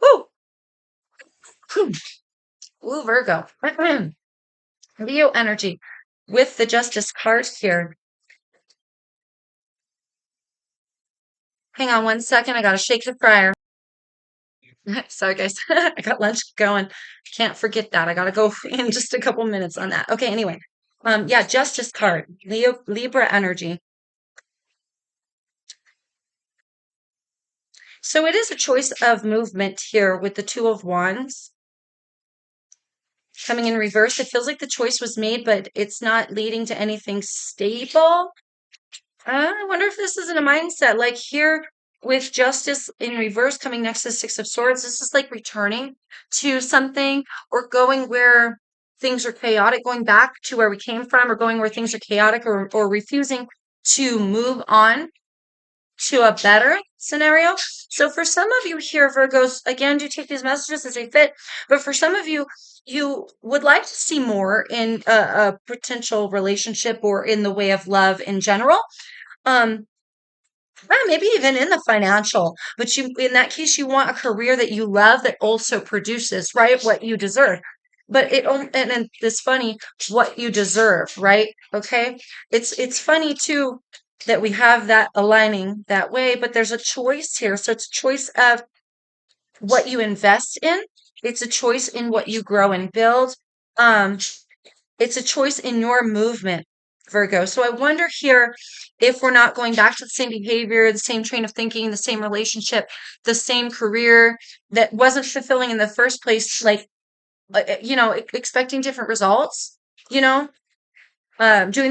Woo! Ooh, Virgo. Leo energy with the Justice card here. Hang on one second. I got to shake the fryer. Sorry, guys. I got lunch going. Can't forget that. I gotta go in just a couple minutes on that. Okay, anyway. Yeah, Justice card. Libra energy. So it is a choice of movement here with the Two of Wands coming in reverse. It feels like the choice was made, but it's not leading to anything stable. I wonder if this is in a mindset. Like here with Justice in reverse coming next to the Six of Swords, this is like returning to something or going where things are chaotic, going back to where we came from, or going where things are chaotic, or refusing to move on to a better scenario. So for some of you here, Virgos, again, do take these messages as they fit. But for some of you, you would like to see more in a potential relationship or in the way of love in general. Um, maybe even in the financial, but you, in that case, you want a career that you love that also produces, right, what you deserve. But and it's funny what you deserve, right? Okay, it's funny too that we have that aligning that way, but there's a choice here. So it's a choice of what you invest in. It's a choice in what you grow and build. Um, it's a choice in your movement, Virgo. So I wonder here if we're not going back to the same behavior, the same train of thinking, the same relationship, the same career that wasn't fulfilling in the first place, like, expecting different results, doing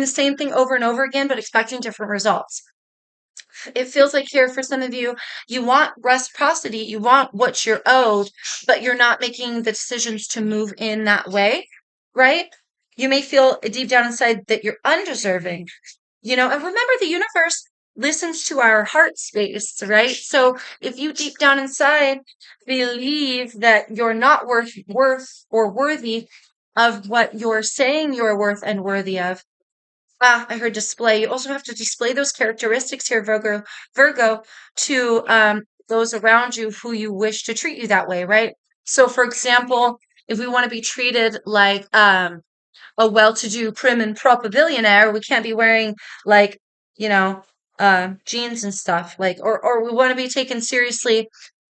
the same thing over and over again, but expecting different results. It feels like here for some of you, you want reciprocity, you want what you're owed, but you're not making the decisions to move in that way, right? You may feel deep down inside that you're undeserving, and remember the universe listens to our heart space, right? So if you deep down inside believe that you're not worth or worthy of what you're saying you're worth and worthy of, I heard display. You also have to display those characteristics here, Virgo, to those around you who you wish to treat you that way, right? So, for example, if we want to be treated like a well-to-do, prim and proper billionaire, we can't be wearing like, you know, jeans and stuff. Like, or we want to be taken seriously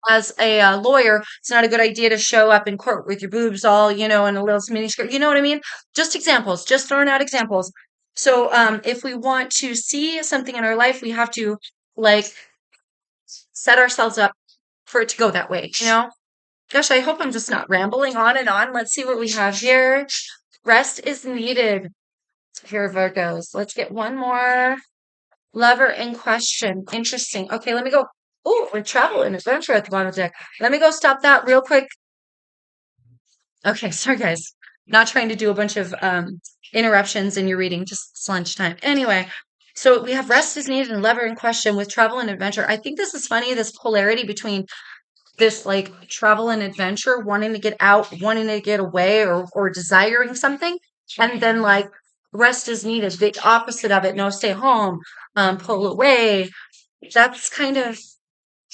as a lawyer. It's not a good idea to show up in court with your boobs all, in a little mini skirt. You know what I mean? Just examples, just throwing out examples. So, if we want to see something in our life, we have to like set ourselves up for it to go that way. Gosh, I hope I'm just not rambling on and on. Let's see what we have here. Rest is needed here, Virgos. Let's get one more. Lover in question. Interesting. Okay, let me go. Oh, with travel and adventure at the bottom of the deck. Let me go stop that real quick. Okay, sorry guys. Not trying to do a bunch of interruptions in your reading, just it's lunchtime. Anyway, so we have rest is needed and lover in question with travel and adventure. I think this is funny, this polarity between this like travel and adventure, wanting to get out, wanting to get away, or desiring something, and then like rest is needed, the opposite of it. No, stay home, pull away. That's kind of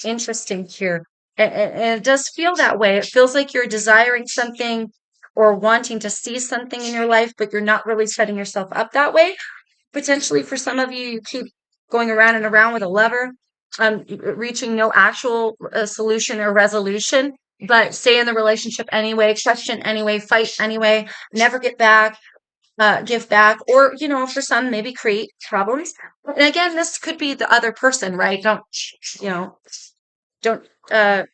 interesting here. And it does feel that way. It feels like you're desiring something or wanting to see something in your life, but you're not really setting yourself up that way. Potentially for some of you, you keep going around and around with a lover, reaching no actual solution or resolution, but stay in the relationship anyway, question anyway, fight anyway, never get back, give back, or, for some, maybe create problems. And again, this could be the other person, right? You know, don't, uh,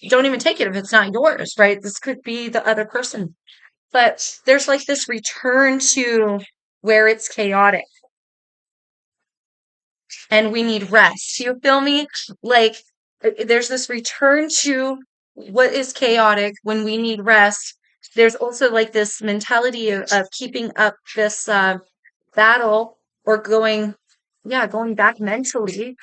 don't even take it if it's not yours, right? This could be the other person. But there's like this return to where it's chaotic and we need rest. You feel me? Like there's this return to what is chaotic when we need rest. There's also like this mentality of keeping up this battle or going back mentally,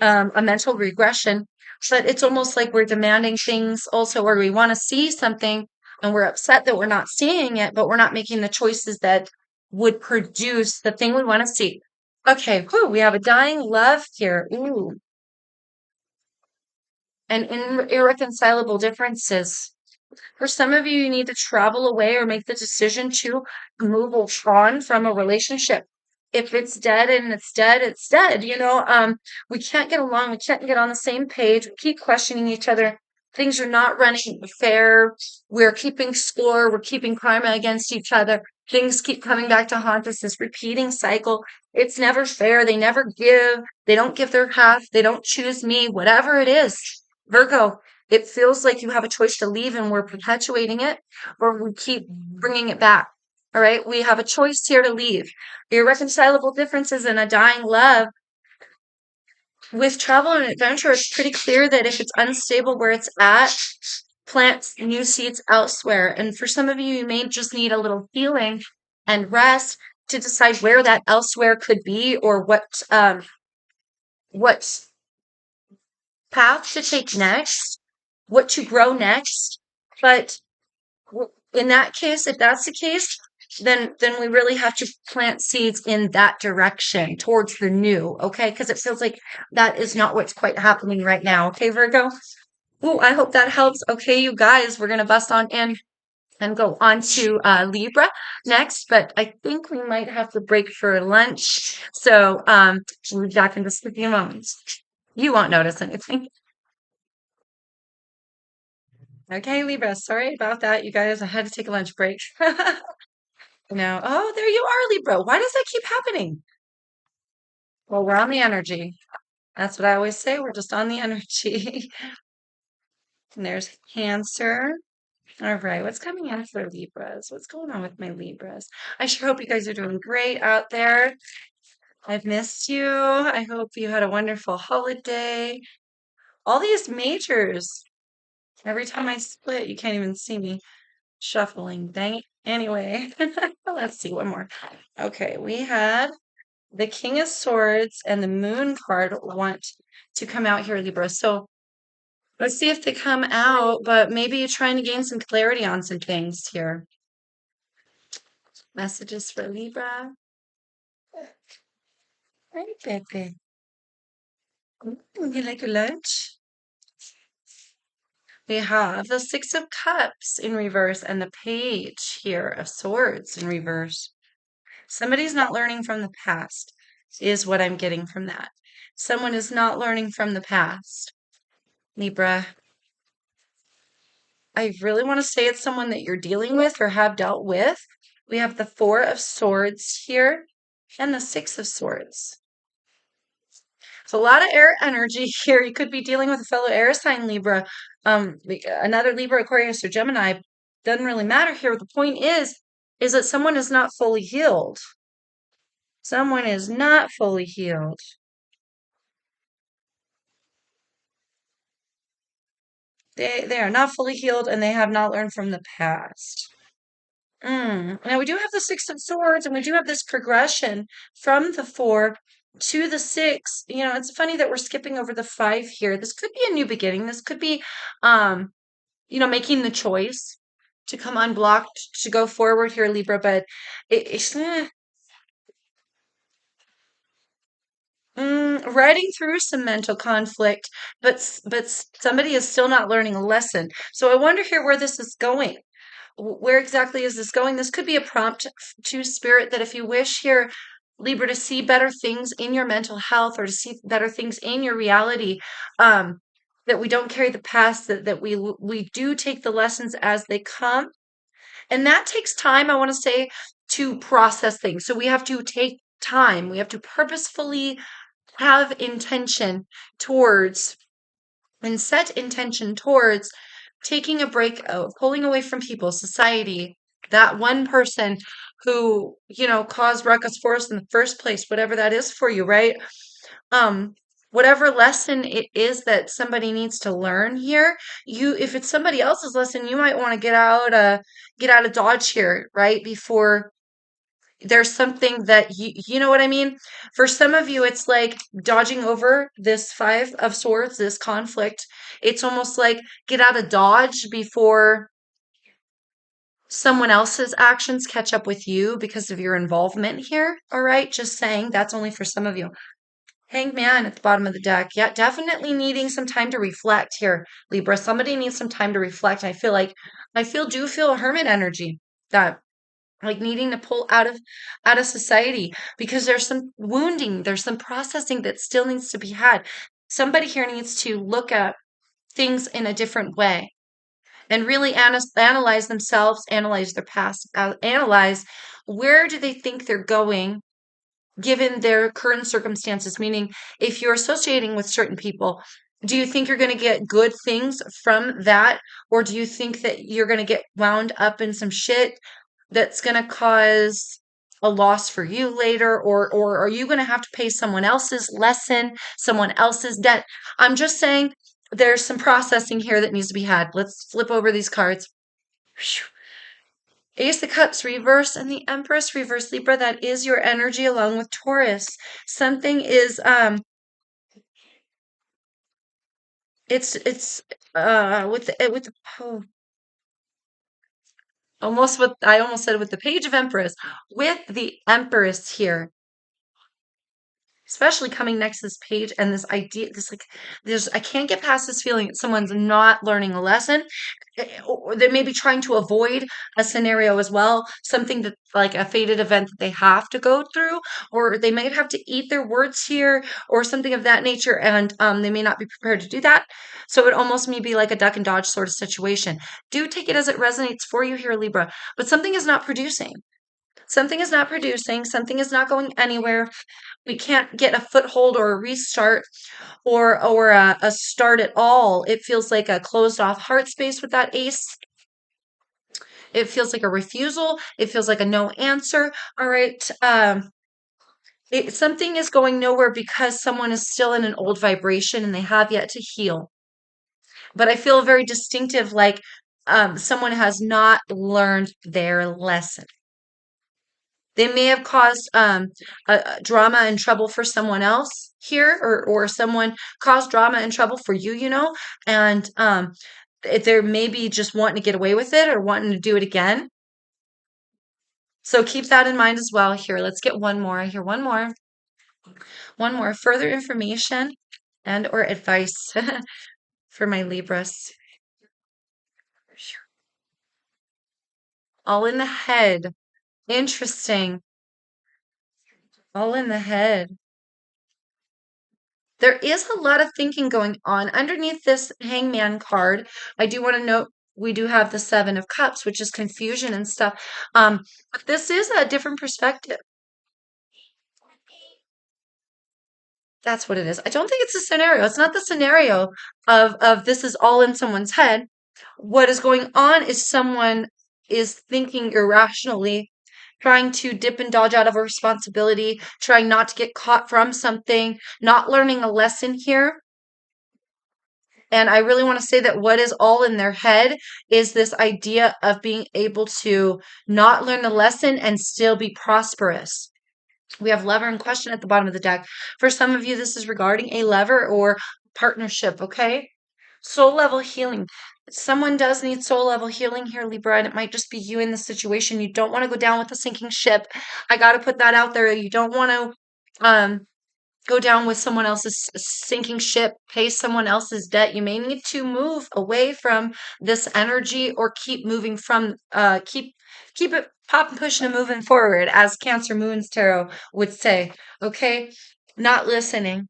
a mental regression. But it's almost like we're demanding things also, or we want to see something and we're upset that we're not seeing it, but we're not making the choices that would produce the thing we want to see. Okay, whew, we have a dying love here. Ooh, and irreconcilable differences. For some of you, you need to travel away or make the decision to move on from a relationship. If it's dead and it's dead, it's dead. We can't get along. We can't get on the same page. We keep questioning each other. Things are not running fair. We're keeping score. We're keeping karma against each other. Things keep coming back to haunt us. This repeating cycle. It's never fair. They never give. They don't give their half. They don't choose me. Whatever it is. Virgo, it feels like you have a choice to leave and we're perpetuating it or we keep bringing it back. All right. We have a choice here to leave. Irreconcilable differences in a dying love. With travel and adventure, it's pretty clear that if it's unstable where it's at, plant new seeds elsewhere. And for some of you, you may just need a little healing and rest to decide where that elsewhere could be or what path to take next, what to grow next. But in that case, if that's the case, then we really have to plant seeds in that direction towards the new, okay? Because it feels like that is not what's quite happening right now, okay, Virgo? Oh, I hope that helps. Okay, you guys, we're gonna bust on in and go on to Libra next, but I think we might have to break for lunch. So we'll be back in just a few moments. You won't notice anything. Okay, Libra, sorry about that, you guys. I had to take a lunch break. No. Oh, there you are, Libra. Why does that keep happening? Well, we're on the energy. That's what I always say. We're just on the energy. And there's Cancer. All right, what's coming in for Libras? What's going on with my Libras? I sure hope you guys are doing great out there. I've missed you. I hope you had a wonderful holiday. All these majors. Every time I split, you can't even see me shuffling. Dang it. Anyway, let's see one more. Okay, we had the King of Swords and the Moon card want to come out here, Libra. So let's see if they come out, but maybe you're trying to gain some clarity on some things here. Messages for Libra. Hi, Pepe. You like your lunch? We have the Six of Cups in reverse and the Page here of Swords in reverse. Somebody's not learning from the past, is what I'm getting from that. Someone is not learning from the past. Libra, I really want to say it's someone that you're dealing with or have dealt with. We have the Four of Swords here and the Six of Swords. So a lot of air energy here. You could be dealing with a fellow air sign Libra, another Libra, Aquarius, or Gemini. Doesn't really matter here. The point is that someone is not fully healed. Someone is not fully healed. They are not fully healed and they have not learned from the past. Now we do have the Six of Swords, and we do have this progression from the Four to the Six. You know, it's funny that we're skipping over the Five here. This could be a new beginning. This could be, making the choice to come unblocked, to go forward here, Libra. But it's riding through some mental conflict, but somebody is still not learning a lesson. So I wonder here where this is going. Where exactly is this going? This could be a prompt to spirit that if you wish here, Libra, to see better things in your mental health or to see better things in your reality, that we don't carry the past, that we do take the lessons as they come. And that takes time, I want to say, to process things. So we have to take time. We have to purposefully have intention towards and set intention towards taking a break, pulling away from people, society, that one person who, caused ruckus for us in the first place, whatever that is for you, right? Um, whatever lesson it is that somebody needs to learn here, if it's somebody else's lesson, you might want to get out of Dodge here, right? Before there's something that you know what I mean? For some of you, it's like dodging over this Five of Swords, this conflict. It's almost like get out of Dodge before someone else's actions catch up with you because of your involvement here. All right. Just saying that's only for some of you. Hanged Man at the bottom of the deck. Yeah, definitely needing some time to reflect here, Libra. Somebody needs some time to reflect. Do feel a hermit energy that like needing to pull out of society because there's some wounding, there's some processing that still needs to be had. Somebody here needs to look at things in a different way and really analyze themselves, analyze their past, analyze where do they think they're going given their current circumstances. Meaning, if you're associating with certain people, Do you think you're going to get good things from that? Or do you think that you're going to get wound up in some shit that's going to cause a loss for you later? Or are you going to have to pay someone else's lesson, someone else's debt? I'm just saying there's some processing here that needs to be had. Let's flip over these cards. Phew. Ace of Cups reverse and the Empress reverse, Libra. That is your energy along with Taurus. Something is it's with the oh, almost with I almost said with the Page of Empress, with the Empress here, especially coming next to this page and this idea, this like there's I can't get past this feeling that someone's not learning a lesson, or they may be trying to avoid a scenario as well, something that like a fated event that they have to go through, or they might have to eat their words here, or something of that nature, and they may not be prepared to do that. So it almost may be like a duck and dodge sort of situation. Do take it as it resonates for you here, Libra, but something is not producing. Something is not producing. Something is not going anywhere. We can't get a foothold or a restart or a start at all. It feels like a closed off heart space with that ace. It feels like a refusal. It feels like a no answer. All right. Something is going nowhere because someone is still in an old vibration and they have yet to heal. But I feel very distinctive, like someone has not learned their lesson. They may have caused a drama and trouble for someone else here, or someone caused drama and trouble for you, and they're maybe just wanting to get away with it or wanting to do it again. So keep that in mind as well. Here, let's get one more. I hear one more. One more. Further information and or advice for my Libras. All in the head. Interesting. All in the head. There is a lot of thinking going on. Underneath this Hangman card, I do want to note we do have the Seven of Cups, which is confusion and stuff. But this is a different perspective. That's what it is. I don't think it's a scenario. It's not the scenario of this is all in someone's head. What is going on is someone is thinking irrationally, trying to dip and dodge out of a responsibility, trying not to get caught from something, not learning a lesson here. And I really want to say that what is all in their head is this idea of being able to not learn the lesson and still be prosperous. We have lover in question at the bottom of the deck. For some of you, this is regarding a lover or partnership, okay? Soul level healing. Someone does need soul level healing here, Libra, and it might just be you in the situation. You don't want to go down with a sinking ship. I got to put that out there. You don't want to go down with someone else's sinking ship, pay someone else's debt. You may need to move away from this energy or keep moving from keep it popping, pushing, and moving forward, as Cancer Moon's tarot would say. Okay, not listening.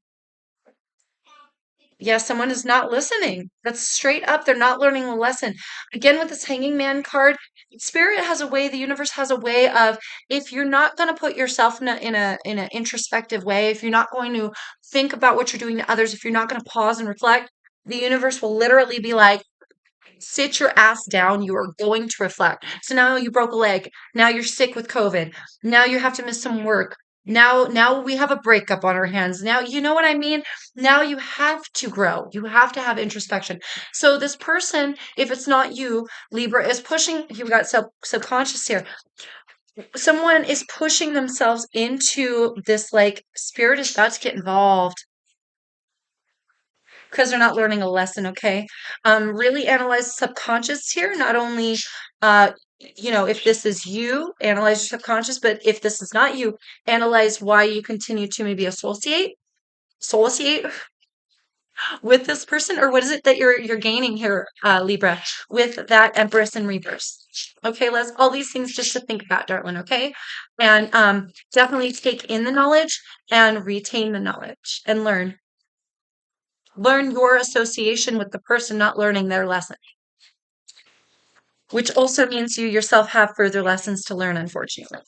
Yeah, someone is not listening. That's straight up. They're not learning a lesson. Again, with this Hanging Man card, Spirit has a way, the universe has a way of, if you're not going to put yourself in a introspective way, if you're not going to think about what you're doing to others, if you're not going to pause and reflect, the universe will literally be like, sit your ass down. You are going to reflect. So now you broke a leg. Now you're sick with COVID. Now you have to miss some work. Now we have a breakup on our hands. Now, you know what I mean? Now you have to grow. You have to have introspection. So this person, if it's not you, Libra, is pushing, you've got subconscious here. Someone is pushing themselves into this, like, spirit is about to get involved because they're not learning a lesson, okay? Really analyze subconscious here, not only if this is you, analyze your subconscious, but if this is not you, analyze why you continue to maybe associate with this person, or what is it that you're gaining here, Libra, with that Empress in reverse. Okay, let's all these things just to think about, darling, okay? And definitely take in the knowledge and retain the knowledge and learn. Learn your association with the person not learning their lesson, which also means you yourself have further lessons to learn, unfortunately.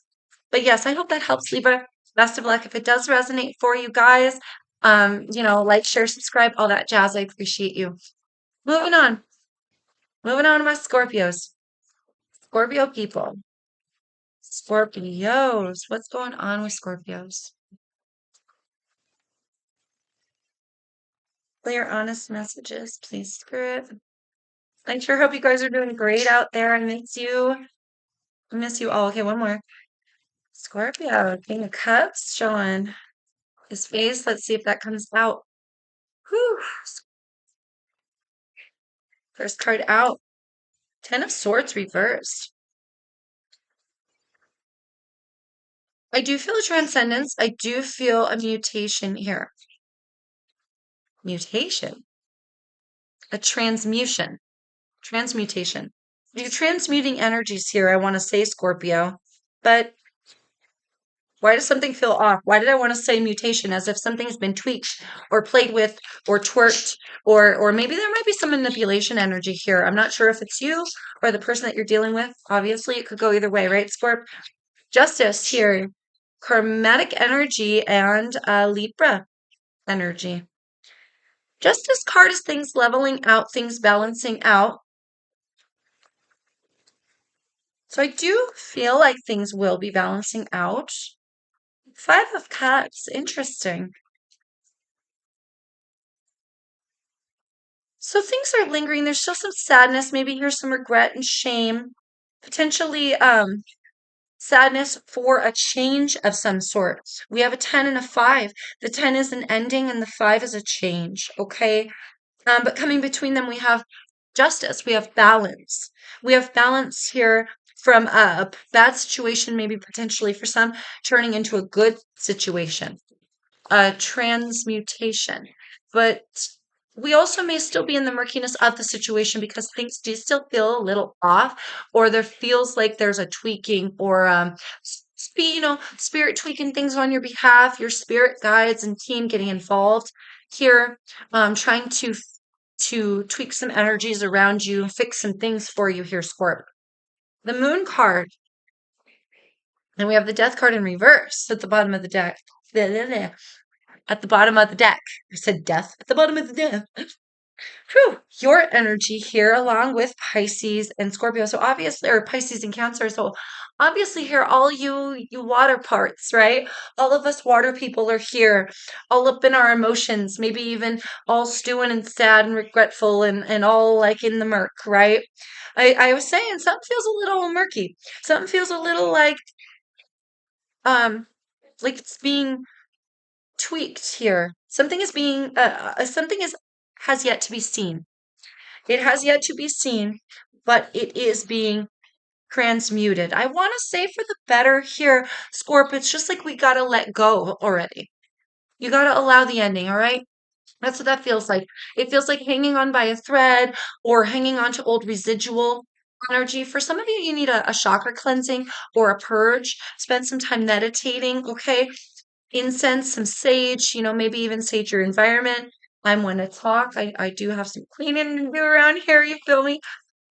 But yes, I hope that helps, Libra. Best of luck if it does resonate for you guys. Like, share, subscribe, all that jazz. I appreciate you. Moving on. Moving on to my Scorpios. Scorpio people. Scorpios. What's going on with Scorpios? Clear, honest messages, please, Spirit. I sure hope you guys are doing great out there. I miss you. I miss you all. Okay, one more. Scorpio, King of Cups showing his face. Let's see if that comes out. Whew. First card out. Ten of Swords reversed. I do feel a transcendence. I do feel a mutation here. Mutation. A transmutation. Transmutation. You're transmuting energies here, I want to say, Scorpio. But why does something feel off? Why did I want to say mutation as if something's been tweaked or played with or twerked or maybe there might be some manipulation energy here. I'm not sure if it's you or the person that you're dealing with. Obviously, it could go either way, right, Scorp? Justice here. Karmatic energy and Libra energy. Justice card is things leveling out, things balancing out. So I do feel like things will be balancing out. Five of Cups, interesting. So things are lingering. There's still some sadness. Maybe here's some regret and shame. Potentially sadness for a change of some sort. We have a 10 and a 5. The 10 is an ending and the 5 is a change, okay? But coming between them, we have justice. We have balance. We have balance here from a bad situation, maybe potentially for some, turning into a good situation, a transmutation. But we also may still be in the murkiness of the situation because things do still feel a little off, or there feels like there's a tweaking or spirit tweaking things on your behalf, your spirit guides and team getting involved here, trying to tweak some energies around you, fix some things for you here, Scorp. The Moon card. And we have the Death card in reverse at the bottom of the deck. At the bottom of the deck. I said death at the bottom of the deck. Whew, your energy here along with Pisces and Scorpio. So obviously, or Pisces and Cancer. So obviously here, all you water parts, right? All of us water people are here, all up in our emotions, maybe even all stewing and sad and regretful and all like in the murk, right? I was saying something feels a little murky. Something feels a little um like it's being tweaked here. Something is being something is has yet to be seen. It has yet to be seen, but it is being transmuted. I want to say for the better here, Scorp, it's just like we got to let go already. You got to allow the ending, all right? That's what that feels like. It feels like hanging on by a thread or hanging on to old residual energy. For some of you, you need a chakra cleansing or a purge. Spend some time meditating, okay? Incense, some sage, maybe even sage your environment. I'm one to talk. I do have some cleaning to do around here, you feel me?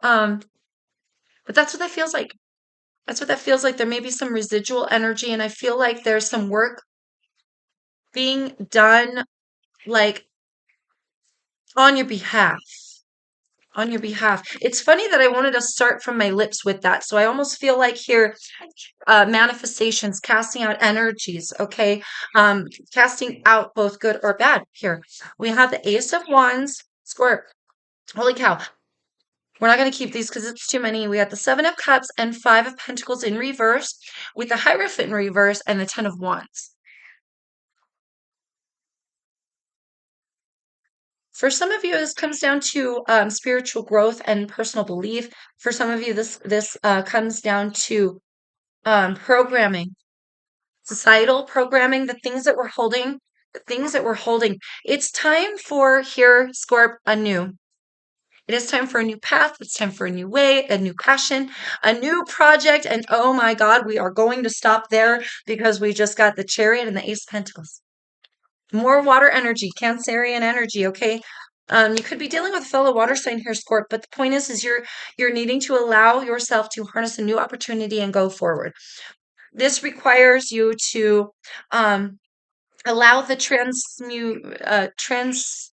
Um, but that's what that feels like. That's what that feels like. There may be some residual energy, and I feel like there's some work being done, like on your behalf. On your behalf. It's funny that I wanted to start from my lips with that. So I almost feel like here, manifestations, casting out energies, okay? Casting out both good or bad here. We have the Ace of Wands, Squirt. Holy cow. We're not going to keep these because it's too many. We got the Seven of Cups and Five of Pentacles in reverse with the Hierophant in reverse and the Ten of Wands. For some of you, this comes down to spiritual growth and personal belief. For some of you, this comes down to programming, societal programming, the things that we're holding, the things that we're holding. It's time for here, Scorp, anew. It is time for a new path. It's time for a new way, a new passion, a new project. And oh my God, we are going to stop there because we just got the Chariot and the Ace of Pentacles. More water energy, Cancerian energy, okay? You could be dealing with a fellow water sign here, Scorp, but the point is you're needing to allow yourself to harness a new opportunity and go forward. This requires you to Allow the transmute trans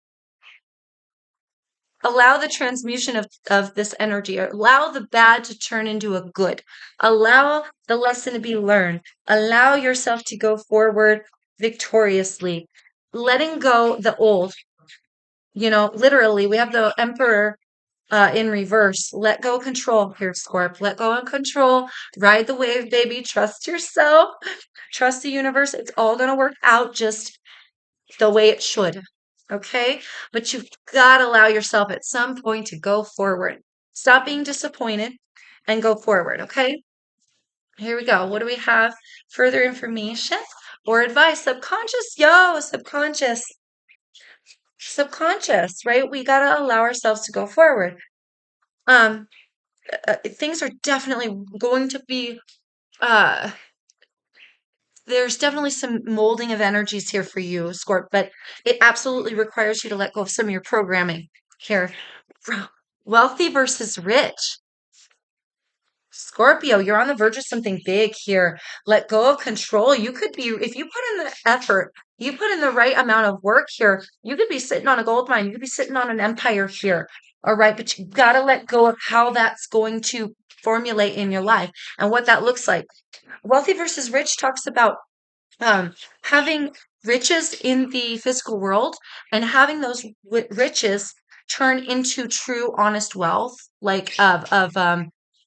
allow the transmutation of this energy. Allow the bad to turn into a good. Allow the lesson to be learned. Allow yourself to go forward victoriously. Letting go the old. Literally, we have the Emperor in reverse. Let go of control here, Scorp. Let go of control. Ride the wave, baby. Trust yourself. Trust the universe. It's all going to work out just the way it should. Okay? But you've got to allow yourself at some point to go forward. Stop being disappointed and go forward. Okay? Here we go. What do we have? Further information or advice? Subconscious. Yo, subconscious. Subconscious, right? We got to allow ourselves to go forward. Things are definitely going to be uh there's definitely some molding of energies here for you, Scorp, but it absolutely requires you to let go of some of your programming here. Wealthy versus rich. Scorpio, you're on the verge of something big here. Let go of control. You could be, if you put in the effort, you put in the right amount of work here, you could be sitting on a gold mine. You could be sitting on an empire here. All right. But you got to let go of how that's going to formulate in your life and what that looks like. Wealthy versus rich talks about having riches in the physical world and having those riches turn into true honest wealth, like of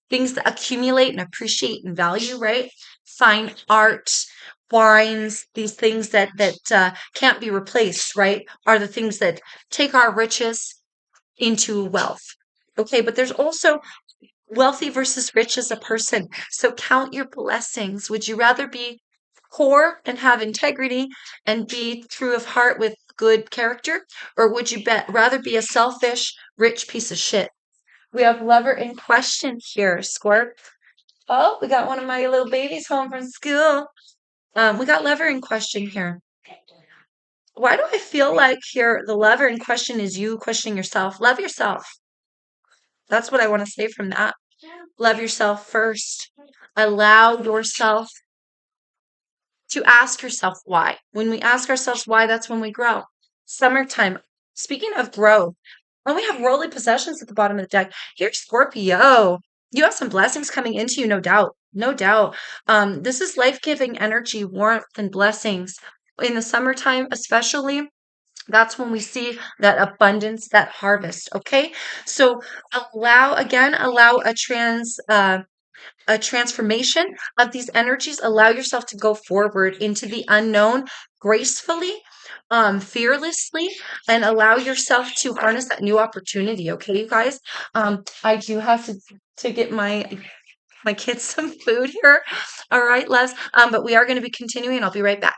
things that accumulate and appreciate and value, right? Fine art, wines, these things that can't be replaced, right? Are the things that take our riches into wealth. Okay, but there's also wealthy versus rich as a person. So count your blessings. Would you rather be poor and have integrity and be true of heart with good character? Or would you rather be a selfish, rich piece of shit? We have lover in question here, Squirt. Oh, we got one of my little babies home from school. We got lover in question here. Why do I feel like here the lover in question is you questioning yourself? Love yourself. That's what I want to say from that. Love yourself first. Allow yourself to ask yourself why. When we ask ourselves why, that's when we grow. Summertime. Speaking of growth, when we have worldly possessions at the bottom of the deck, here's Scorpio. You have some blessings coming into you, no doubt. No doubt. This is life-giving energy, warmth, and blessings. In the summertime, especially, that's when we see that abundance, that harvest. Okay. So allow a transformation of these energies. Allow yourself to go forward into the unknown gracefully, fearlessly, and allow yourself to harness that new opportunity. Okay, you guys. I do have to get my kids some food here. All right, Les. But we are going to be continuing. I'll be right back.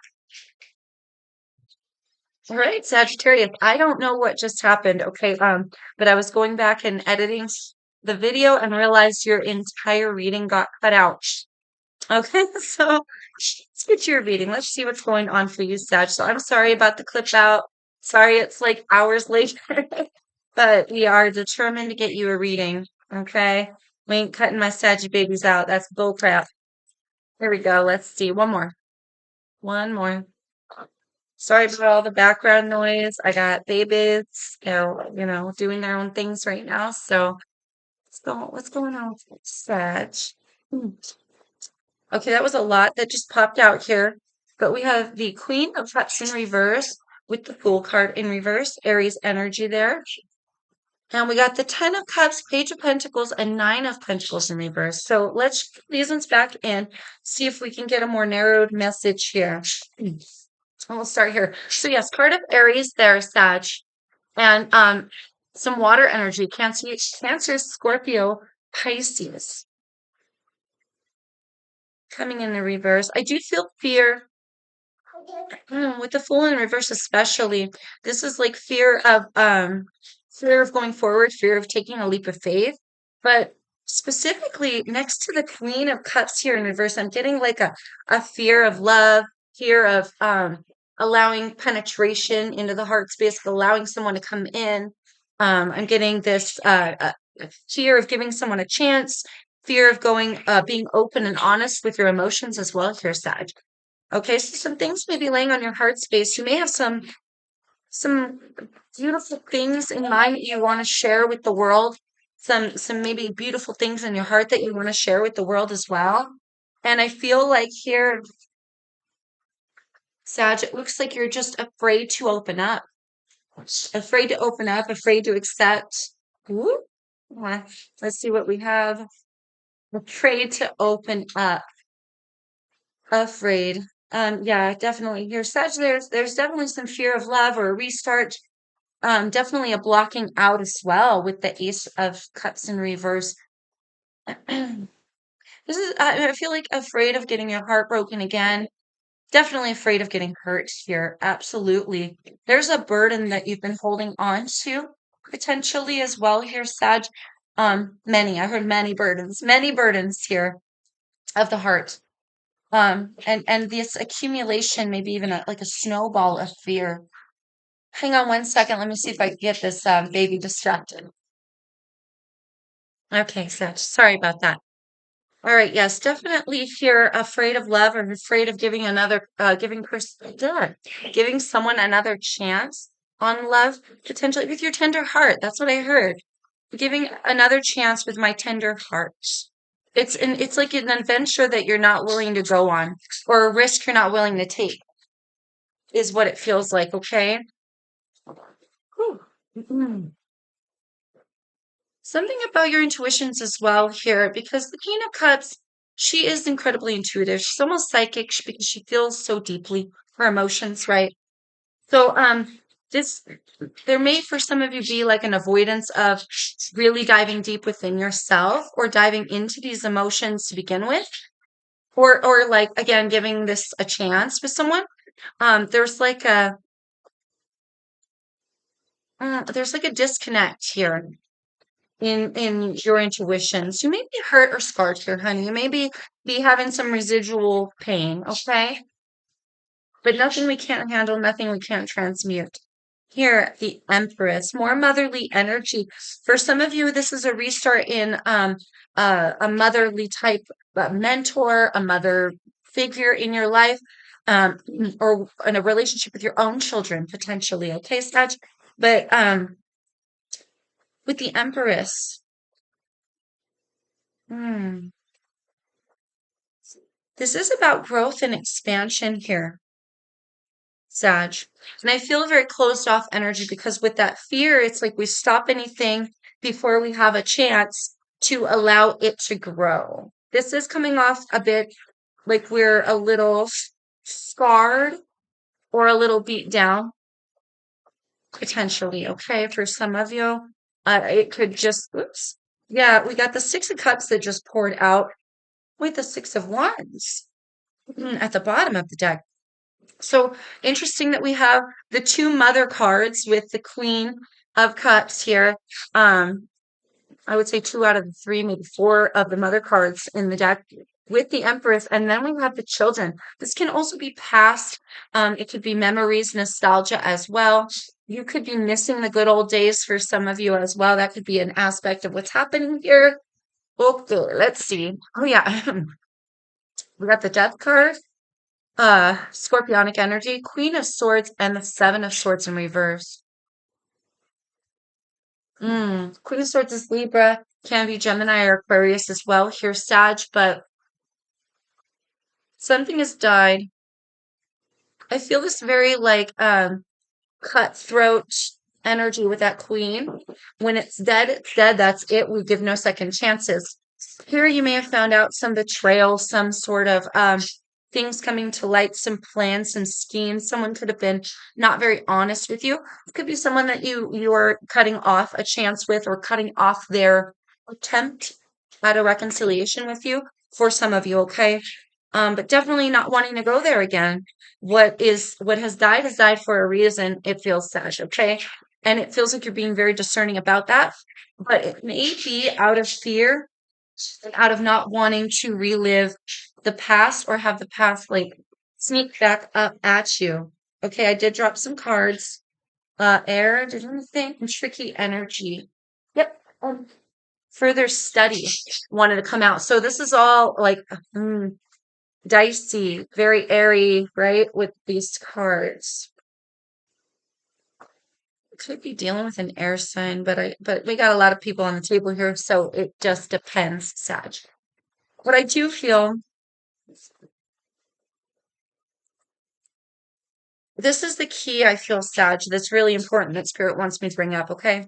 All right, Sagittarius. I don't know what just happened. Okay, but I was going back and editing the video and realized your entire reading got cut out. Okay, so let's get to your reading. Let's see what's going on for you, Sag. So I'm sorry about the clip out. Sorry it's like hours later, but we are determined to get you a reading. Okay, we ain't cutting my Saggy babies out. That's bull crap. Here we go. Let's see. One more. One more. Sorry about all the background noise. I got babies, doing their own things right now. So what's going on with Sag? Hmm. Okay, that was a lot that just popped out here. But we have the Queen of Cups in reverse with the Fool card in reverse, Aries energy there. And we got the Ten of Cups, Page of Pentacles, and Nine of Pentacles in reverse. So let's put these ones back in, see if we can get a more narrowed message here. And we'll start here. So yes, card of Aries there, Sag. And some water energy, Cancer, Scorpio, Pisces. Coming in the reverse. I do feel fear. With the Fool in reverse, especially, this is like fear of going forward, fear of taking a leap of faith. But specifically next to the Queen of Cups here in reverse, I'm getting like a fear of love, fear of allowing penetration into the heart space, allowing someone to come in. I'm getting this fear of giving someone a chance, fear of being open and honest with your emotions as well here, Sag. Okay, so some things may be laying on your heart space. You may have some beautiful things in mind that you want to share with the world. Some maybe beautiful things in your heart that you want to share with the world as well. And I feel like here, Sag, it looks like you're just afraid to open up. Afraid to open up, afraid to accept. Ooh. Let's see what we have. Afraid to open up. Afraid. Yeah, definitely. Here, Sag, there's definitely some fear of love or a restart. Definitely a blocking out as well with the Ace of Cups in reverse. This is, I feel like afraid of getting your heart broken again. Definitely afraid of getting hurt here. Absolutely. There's a burden that you've been holding on to potentially as well here, Sag. Many. I heard many burdens here of the heart. And this accumulation, maybe even like a snowball of fear. Hang on one second. Let me see if I can get this baby distracted. Okay, Sag. Sorry about that. All right, yes, definitely here afraid of love or afraid of giving another giving someone another chance on love, potentially with your tender heart. That's what I heard. Giving another chance with my tender heart. It's like an adventure that you're not willing to go on or a risk you're not willing to take is what it feels like, okay? Whew. Mm. Something about your intuitions as well here, because the Queen of Cups, she is incredibly intuitive. She's almost psychic because she feels so deeply her emotions, right? So, this there may for some of you be like an avoidance of really diving deep within yourself or diving into these emotions to begin with, or like again giving this a chance with someone. There's like a disconnect here in your intuitions. You may be hurt or scarred here, honey. You may be having some residual pain, okay? But nothing we can't handle, nothing we can't transmute. Here, the Empress, more motherly energy. For some of you, this is a restart in a motherly type mentor, a mother figure in your life, um, or in a relationship with your own children, potentially. Okay, Sag? But with the Empress, hmm, this is about growth and expansion here, Sag. And I feel very closed off energy because with that fear, it's like we stop anything before we have a chance to allow it to grow. This is coming off a bit like we're a little scarred or a little beat down, potentially. Okay, for some of you, it could just, oops. Yeah, we got the Six of Cups that just poured out with the Six of Wands at the bottom of the deck. So interesting that we have the two mother cards with the Queen of Cups here. Um, I would say two out of the three, maybe four of the mother cards in the deck with the Empress, and then we have the children. This can also be past. It could be memories, nostalgia as well. You could be missing the good old days for some of you as well. That could be an aspect of what's happening here. Okay, let's see. Oh yeah, we got the Death card. Scorpionic energy, Queen of Swords, and the Seven of Swords in reverse. Queen of Swords is Libra, can be Gemini or Aquarius as well. Here, Sag, but something has died. I feel this very like cutthroat energy with that queen. When it's dead, it's dead. That's it. We give no second chances. Here you may have found out some betrayal, some sort of things coming to light, some plans, some schemes. Someone could have been not very honest with you. It could be someone that you are cutting off a chance with or cutting off their attempt at a reconciliation with you for some of you, okay? But definitely not wanting to go there again. What has died for a reason. It feels sad, okay? And it feels like you're being very discerning about that. But it may be out of fear and out of not wanting to relive the past or have the past like sneak back up at you. Okay, I did drop some cards. Air, did anything? And tricky energy. Yep. Further study wanted to come out. So this is all like dicey, very airy, right? With these cards. Could be dealing with an air sign, but we got a lot of people on the table here, so it just depends, Sag. What I do feel, this is the key, I feel, Sag, that's really important that Spirit wants me to bring up, okay?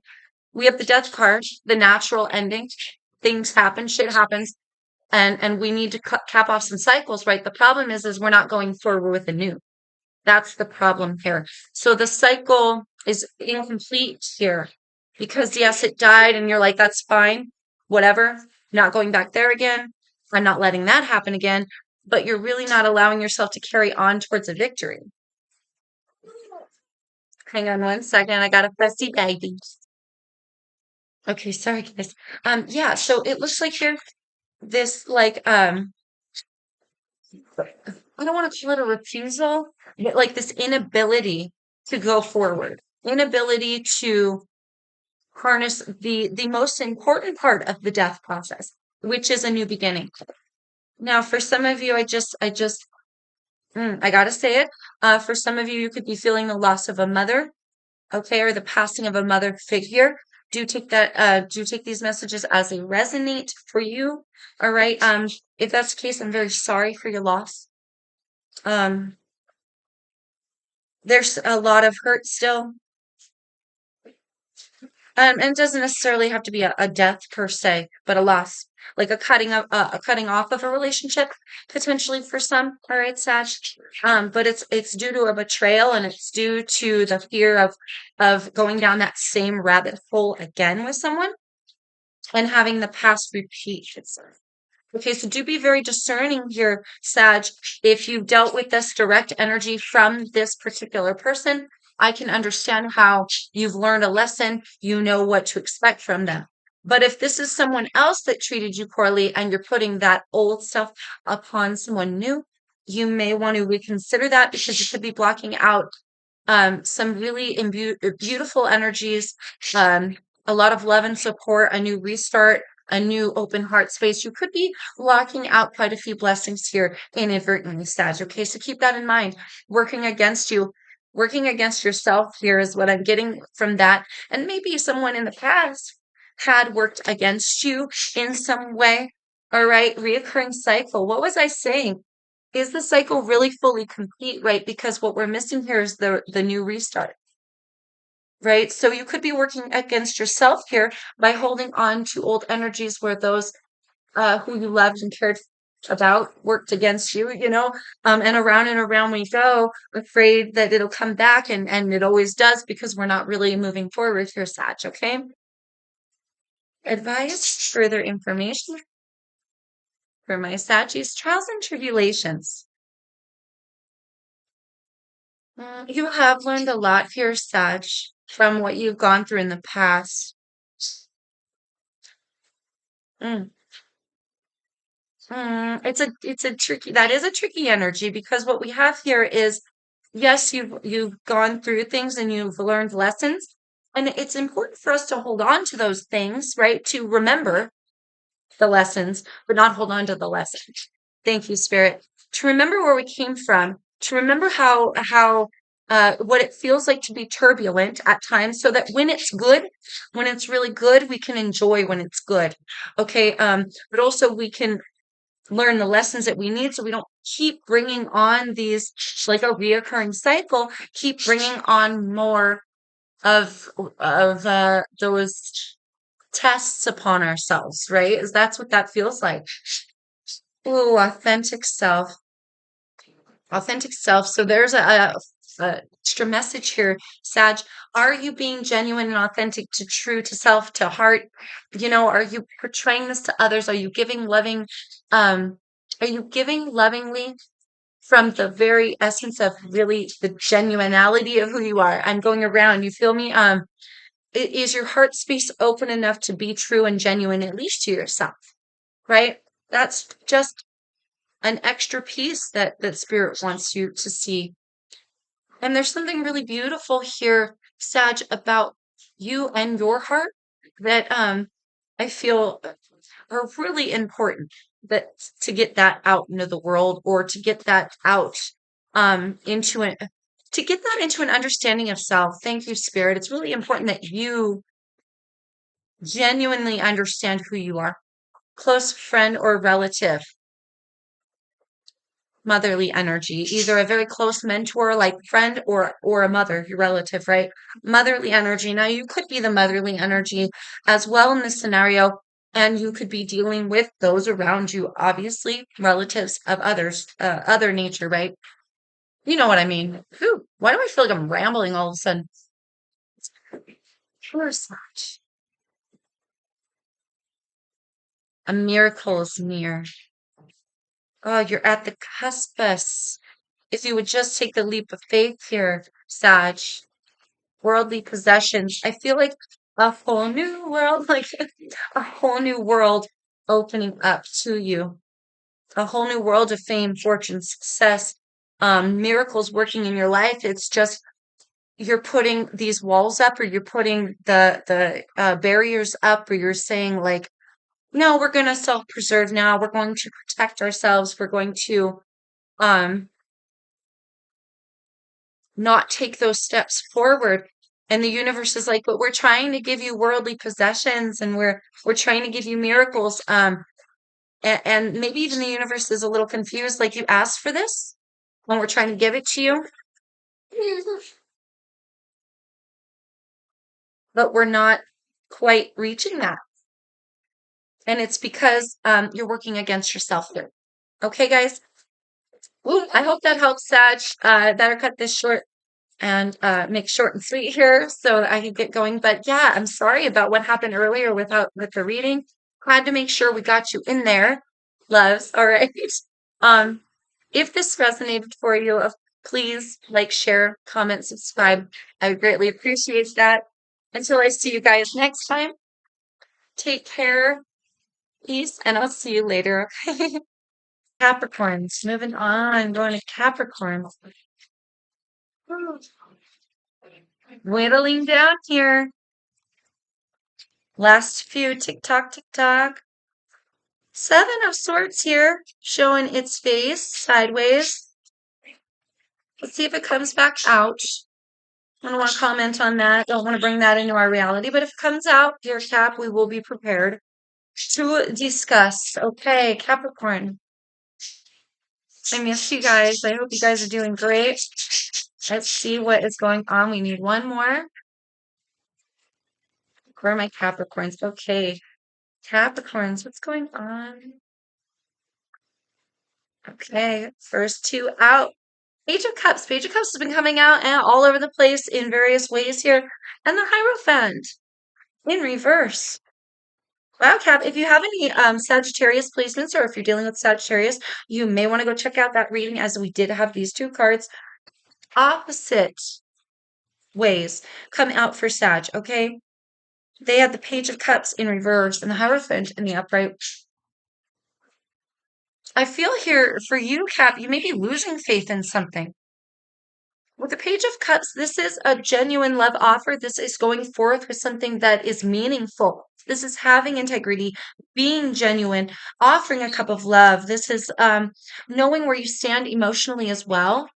We have the death card, the natural ending. Things happen, shit happens, and we need to cap off some cycles, right? The problem is we're not going forward with the new. That's the problem here. So the cycle is incomplete here because yes, it died and you're like, that's fine, whatever. Not going back there again. I'm not letting that happen again, but you're really not allowing yourself to carry on towards a victory. Hang on one second. I got a fussy baby. Okay, sorry guys. Yeah, so it looks like you're this like I don't want to call it a refusal, but like this inability to go forward, inability to harness the most important part of the death process, which is a new beginning. Now, for some of you, I gotta say it. For some of you, you could be feeling the loss of a mother, okay, or the passing of a mother figure. Do take these messages as they resonate for you. All right. If that's the case, I'm very sorry for your loss. Um, there's a lot of hurt still. And it doesn't necessarily have to be a death per se, but a loss, like a cutting off of a relationship, potentially for some. All right, Sag. But it's due to a betrayal, and it's due to the fear of going down that same rabbit hole again with someone and having the past repeat itself. Okay, so do be very discerning here, Sag. If you've dealt with this direct energy from this particular person, I can understand how you've learned a lesson. You know what to expect from them. But if this is someone else that treated you poorly and you're putting that old stuff upon someone new, you may want to reconsider that because you could be blocking out some really beautiful energies, a lot of love and support, a new restart, a new open heart space. You could be blocking out quite a few blessings here inadvertently, Sag. Okay, so keep that in mind. Working against you, working against yourself here is what I'm getting from that. And maybe someone in the past had worked against you in some way. All right, reoccurring cycle. What was I saying? Is the cycle really fully complete, right? Because what we're missing here is the new restart, right? So you could be working against yourself here by holding on to old energies where those who you loved and cared about worked against you, and around we go, afraid that it'll come back, and it always does because we're not really moving forward here, Sag, okay? Advice, further information for my Saggies, trials and tribulations. You have learned a lot here, Sag, from what you've gone through in the past. Mm. It's a tricky, that is a tricky energy because what we have here is, yes, you've gone through things and you've learned lessons, and it's important for us to hold on to those things, right? To remember the lessons, but not hold on to the lesson. Thank you, Spirit. To remember where we came from, to remember how what it feels like to be turbulent at times, so that when it's good, when it's really good, we can enjoy when it's good. Okay. But also we can learn the lessons that we need so we don't keep bringing on these, like a reoccurring cycle, keep bringing on more of those tests upon ourselves, right? Is that's what that feels like. Ooh, authentic self. Authentic self. So there's a extra message here, Sag. Are you being genuine and authentic to true to self, to heart? Are you portraying this to others? Are you giving lovingly from the very essence of really the genuinity of who you are? I'm going around. You feel me? Is your heart space open enough to be true and genuine, at least to yourself? Right? That's just an extra piece that Spirit wants you to see. And there's something really beautiful here, Sag, about you and your heart that I feel are really important. that to get that out into the world, or to get that out into it, to get that into an understanding of self. Thank you, Spirit. It's really important that you genuinely understand who you are. Close friend or relative, motherly energy, either a very close mentor like friend, or a mother, your relative, right? Motherly energy. Now you could be the motherly energy as well in this scenario, and you could be dealing with those around you, obviously relatives of others, other nature, right? You know what I mean. Whew, why do I feel like I'm rambling all of a sudden? Sure, such a miracle is near. Oh, you're at the cuspus. If you would just take the leap of faith here, Sag, worldly possessions. I feel like a whole new world, like a whole new world opening up to you. A whole new world of fame, fortune, success, miracles working in your life. It's just you're putting these walls up, or you're putting the barriers up, or you're saying like, no, we're going to self-preserve now. We're going to protect ourselves. We're going to um not take those steps forward. And the universe is like, but we're trying to give you worldly possessions, and we're trying to give you miracles. And maybe even the universe is a little confused, like, you asked for this when we're trying to give it to you, but we're not quite reaching that. And it's because you're working against yourself here. Okay, guys. Ooh, I hope that helps, Sag. Better cut this short and make short and sweet here so that I can get going. But yeah, I'm sorry about what happened earlier with the reading. Glad to make sure we got you in there, loves. All right. Um, if this resonated for you, please like, share, comment, subscribe. I would greatly appreciate that. Until I see you guys next time, take care, peace, and I'll see you later. Okay. Capricorns, moving on, going to Capricorn. Whittling down here. Last few, tick tock, tick tock. Seven of Swords here, showing its face sideways. Let's see if it comes back out. I don't want to comment on that. Don't want to bring that into our reality. But if it comes out, dear Cap, we will be prepared to discuss. Okay, Capricorn. I miss you guys. I hope you guys are doing great. Let's see what is going on. We need one more. Where are my Capricorns? Okay. Capricorns, what's going on? Okay, first two out. Page of Cups. Page of Cups has been coming out and all over the place in various ways here. And the Hierophant in reverse. Wow, Cap, if you have any Sagittarius placements, or if you're dealing with Sagittarius, you may want to go check out that reading, as we did have these two cards opposite ways come out for Sag, okay? They had the Page of Cups in reverse and the Hierophant in the upright. I feel here for you, Cap, you may be losing faith in something. With the Page of Cups, this is a genuine love offer. This is going forth with something that is meaningful. This is having integrity, being genuine, offering a cup of love. This is knowing where you stand emotionally as well.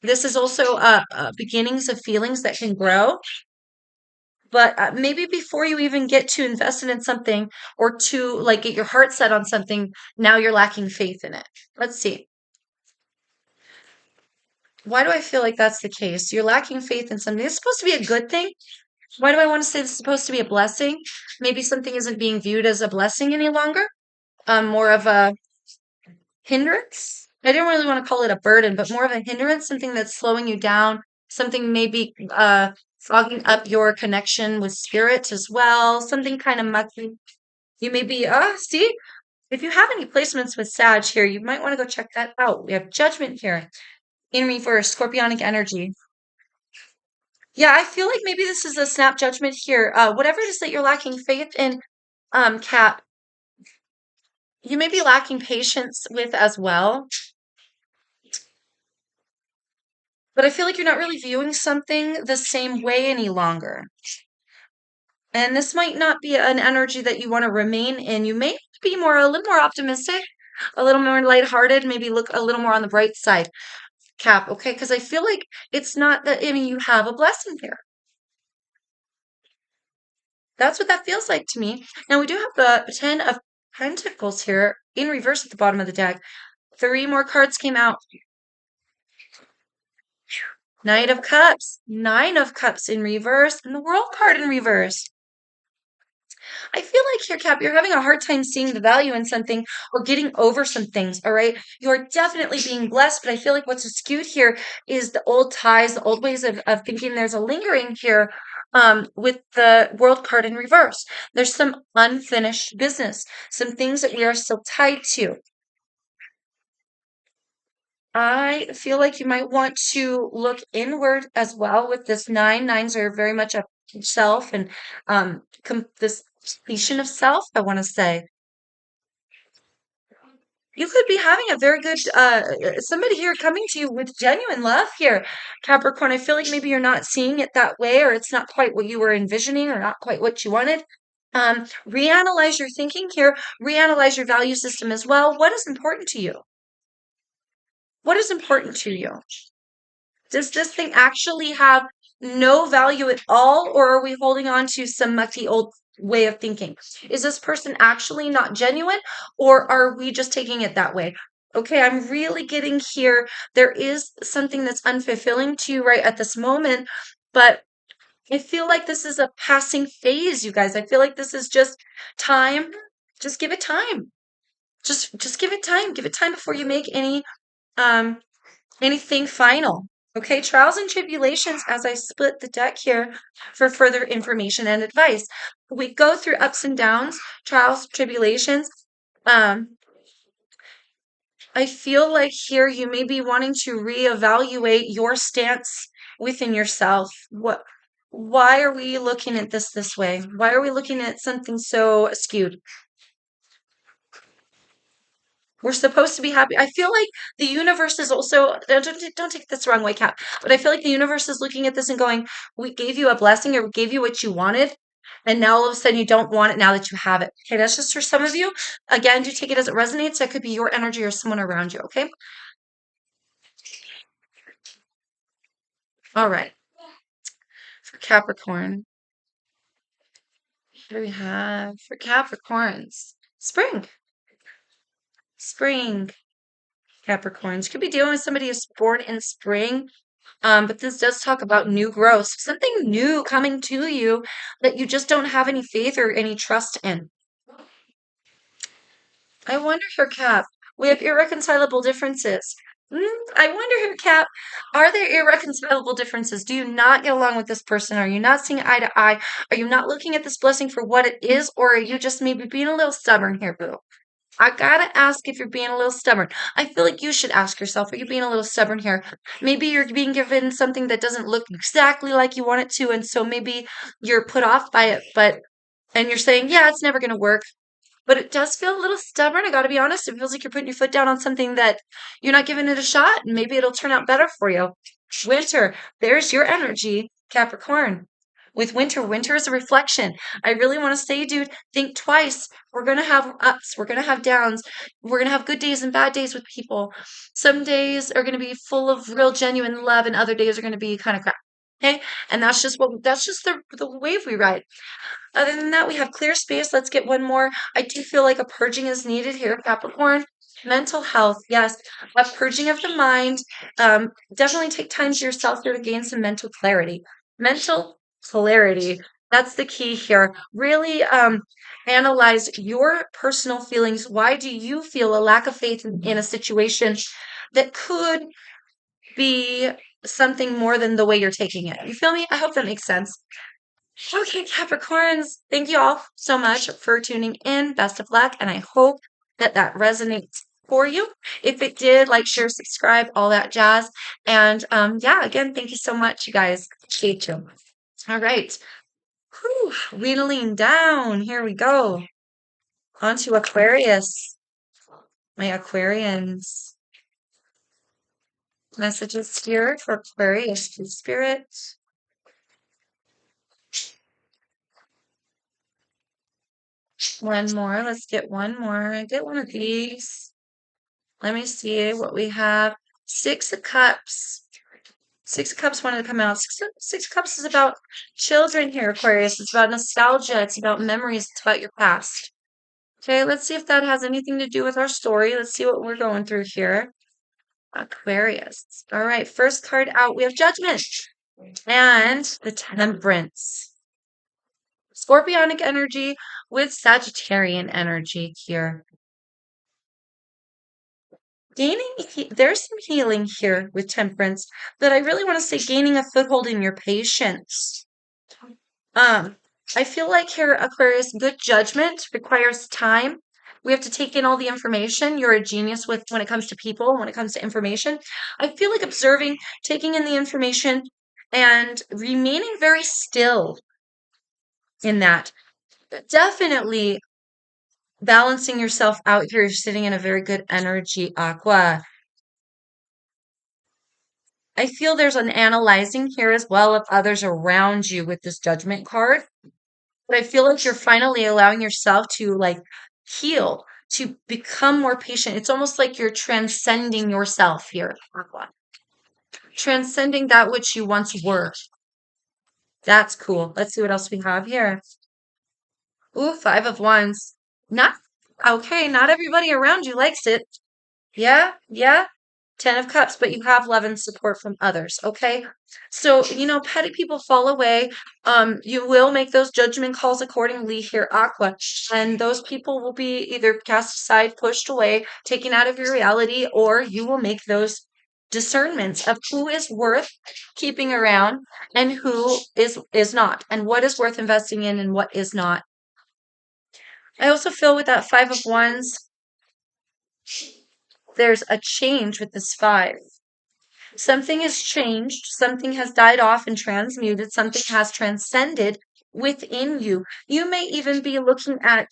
This is also beginnings of feelings that can grow. But maybe before you even get to invested in something, or to like get your heart set on something, now you're lacking faith in it. Let's see. Why do I feel like that's the case? You're lacking faith in something. It's supposed to be a good thing. Why do I want to say this is supposed to be a blessing? Maybe something isn't being viewed as a blessing any longer. More of a hindrance. I didn't really want to call it a burden, but more of a hindrance, something that's slowing you down, something maybe fogging up your connection with spirit as well, something kind of mucky. You may be, see, if you have any placements with Sag here, you might want to go check that out. We have Judgment here in reverse, Scorpionic energy. Yeah, I feel like maybe this is a snap judgment here. Whatever it is that you're lacking faith in, Cap, you may be lacking patience with as well. But I feel like you're not really viewing something the same way any longer. And this might not be an energy that you want to remain in. You may be more, a little more optimistic, a little more lighthearted, maybe look a little more on the bright side, Cap, okay? Because I feel like it's not that, I mean, you have a blessing here. That's what that feels like to me. Now we do have the Ten of Pentacles here in reverse at the bottom of the deck. 3 more cards came out. Knight of Cups, 9 of Cups in reverse, and the World card in reverse. I feel like here, Cap, you're having a hard time seeing the value in something or getting over some things, all right? You're definitely being blessed, but I feel like what's skewed here is the old ties, the old ways of thinking. There's a lingering here with the World card in reverse. There's some unfinished business, some things that we are still tied to. I feel like you might want to look inward as well with this 9. Nines are very much a self and this completion of self, I want to say. You could be having a very good somebody here coming to you with genuine love here, Capricorn. I feel like maybe you're not seeing it that way, or it's not quite what you were envisioning, or not quite what you wanted. Reanalyze your thinking here, reanalyze your value system as well. What is important to you? What is important to you? Does this thing actually have no value at all, or are we holding on to some mucky old way of thinking? Is this person actually not genuine, or are we just taking it that way? Okay, I'm really getting here. There is something that's unfulfilling to you right at this moment, but I feel like this is a passing phase, you guys. I feel like this is just time. Just give it time. Just give it time. Give it time before you make um anything final. Okay, trials and tribulations as I split the deck here for further information and advice. We go through ups and downs, trials, tribulations. Um, I feel like here you may be wanting to reevaluate your stance within yourself. Why are we looking at this way? Why are we looking at something so skewed? We're supposed to be happy. I feel like the universe is also, don't take this the wrong way, Cap, but I feel like the universe is looking at this and going, we gave you a blessing or we gave you what you wanted, and now all of a sudden you don't want it now that you have it. Okay, that's just for some of you. Again, do take it as it resonates. That could be your energy or someone around you, okay? All right. For Capricorn, what do we have for Capricorns? Spring. Spring. Capricorns. Could be dealing with somebody who's born in spring. But this does talk about new growth, something new coming to you that you just don't have any faith or any trust in. I wonder here, Cap, we have irreconcilable differences. I wonder here, Cap, are there irreconcilable differences? Do you not get along with this person? Are you not seeing eye to eye? Are you not looking at this blessing for what it is? Or are you just maybe being a little stubborn here, boo? I gotta ask if you're being a little stubborn. I feel like you should ask yourself, are you being a little stubborn here? Maybe you're being given something that doesn't look exactly like you want it to, and so maybe you're put off by it, and you're saying, yeah, it's never gonna work. But it does feel a little stubborn. I gotta be honest. It feels like you're putting your foot down on something that you're not giving it a shot, and maybe it'll turn out better for you. Winter, there's your energy, Capricorn. With winter, winter is a reflection. I really want to say, dude, think twice. We're going to have ups, we're going to have downs, we're going to have good days and bad days with people. Some days are going to be full of real genuine love, and other days are going to be kind of crap. Okay? And that's just the wave we ride. Other than that, we have clear space. Let's get one more. I do feel like a purging is needed here, Capricorn. Mental health, yes, a purging of the mind. Definitely take time to yourself here to gain some mental clarity. Mental clarity, that's the key here. Really analyze your personal feelings. Why do you feel a lack of faith in a situation that could be something more than the way you're taking it? You feel me? I hope that makes sense. Okay, Capricorns, thank you all so much for tuning in. Best of luck, and I hope that that resonates for you. If it did, like, share, subscribe, all that jazz. And yeah, again, thank you so much, you guys. Appreciate you. All right. Whew, whittling down. Here we go. On to Aquarius. My Aquarians. Messages here for Aquarius to Spirit. One more. Let's get one more. Get one of these. Let me see what we have. Six of Cups. Six of Cups wanted to come out. Six of Cups is about children here, Aquarius. It's about nostalgia. It's about memories. It's about your past. Okay, let's see if that has anything to do with our story. Let's see what we're going through here. Aquarius. All right, first card out. We have Judgment and the Temperance. Scorpionic energy with Sagittarian energy here. There's some healing here with Temperance, but I really want to say gaining a foothold in your patience. I feel like here, Aquarius, good judgment requires time. We have to take in all the information. You're a genius when it comes to people, when it comes to information. I feel like observing, taking in the information, and remaining very still in that. Definitely balancing yourself out here. You're sitting in a very good energy, Aqua. I feel there's an analyzing here as well of others around you with this judgment card. But I feel like you're finally allowing yourself to like heal, to become more patient. It's almost like you're transcending yourself here, Aqua. Transcending that which you once were. That's cool. Let's see what else we have here. Ooh, Five of Wands. Not okay, not everybody around you likes it. Yeah, yeah. Ten of Cups, but you have love and support from others, okay? So, petty people fall away. You will make those judgment calls accordingly here, Aqua. And those people will be either cast aside, pushed away, taken out of your reality, or you will make those discernments of who is worth keeping around and who is not, and what is worth investing in and what is not. I also feel with that Five of Wands, there's a change with this five. Something has changed, something has died off and transmuted, something has transcended within you. You may even be looking at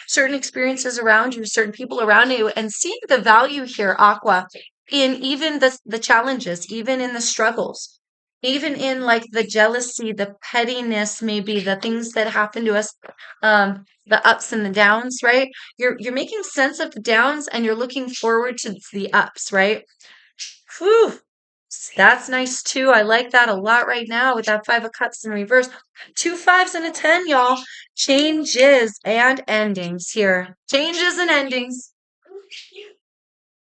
certain experiences around you, certain people around you, and seeing the value here, Aqua, in even the challenges, even in the struggles, even in like the jealousy, the pettiness, maybe the things that happen to us, the ups and the downs, right? You're making sense of the downs and you're looking forward to the ups, right? Whew. That's nice too. I like that a lot right now with that Five of Cups in reverse. Two fives and a 10, y'all. Changes and endings here. Changes and endings.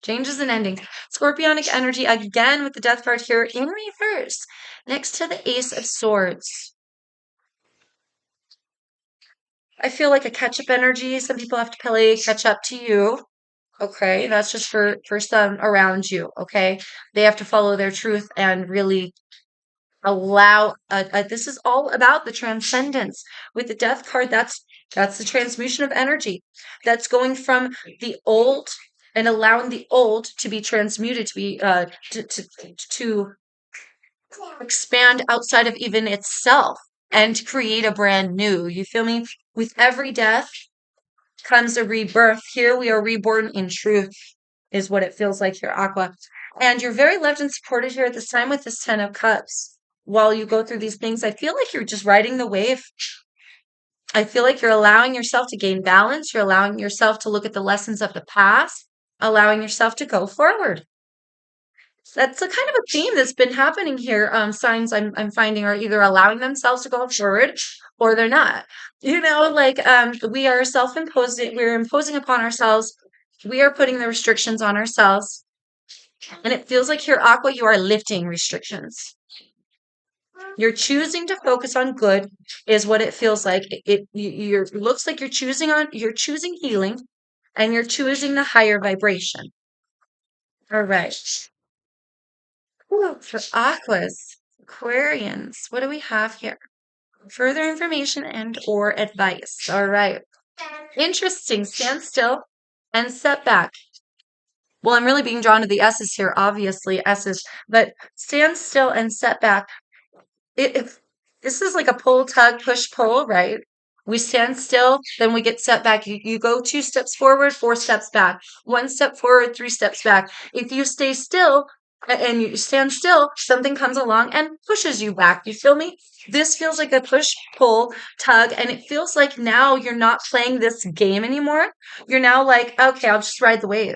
Changes and endings. Scorpionic energy again with the Death card here in reverse next to the Ace of Swords. I feel like a catch-up energy. Some people have to play catch up to you. Okay, that's just for some around you. Okay, they have to follow their truth and really allow. This is all about the transcendence. With the Death card, that's the transmutation of energy. That's going from the old and allowing the old to be transmuted, to be to expand outside of even itself and create a brand new. You feel me? With every death comes a rebirth. Here we are reborn in truth, is what it feels like here, Aqua. And you're very loved and supported here at this time with this Ten of Cups. While you go through these things, I feel like you're just riding the wave. I feel like you're allowing yourself to gain balance. You're allowing yourself to look at the lessons of the past, allowing yourself to go forward. That's a kind of a theme that's been happening here. Signs I'm finding are either allowing themselves to go forward or they're not. Like we are self-imposing, we're imposing upon ourselves, we are putting the restrictions on ourselves. And it feels like here, Aqua, you are lifting restrictions. You're choosing to focus on good, is what it feels like. It looks like you're choosing healing, and you're choosing the higher vibration. All right. Ooh, for Aquas, Aquarians, what do we have here? Further information and or advice. All right. Interesting. Stand still and setback. Well, I'm really being drawn to the S's here, obviously S's, but stand still and setback. If this is like a pull, tug, push, pull, right? We stand still, then we get set back. You go 2 steps forward, 4 steps back, 1 step forward, 3 steps back. If you stay still, and you stand still, something comes along and pushes you back. You feel me? This feels like a push, pull, tug, and it feels like now you're not playing this game anymore. You're now like, okay, I'll just ride the wave.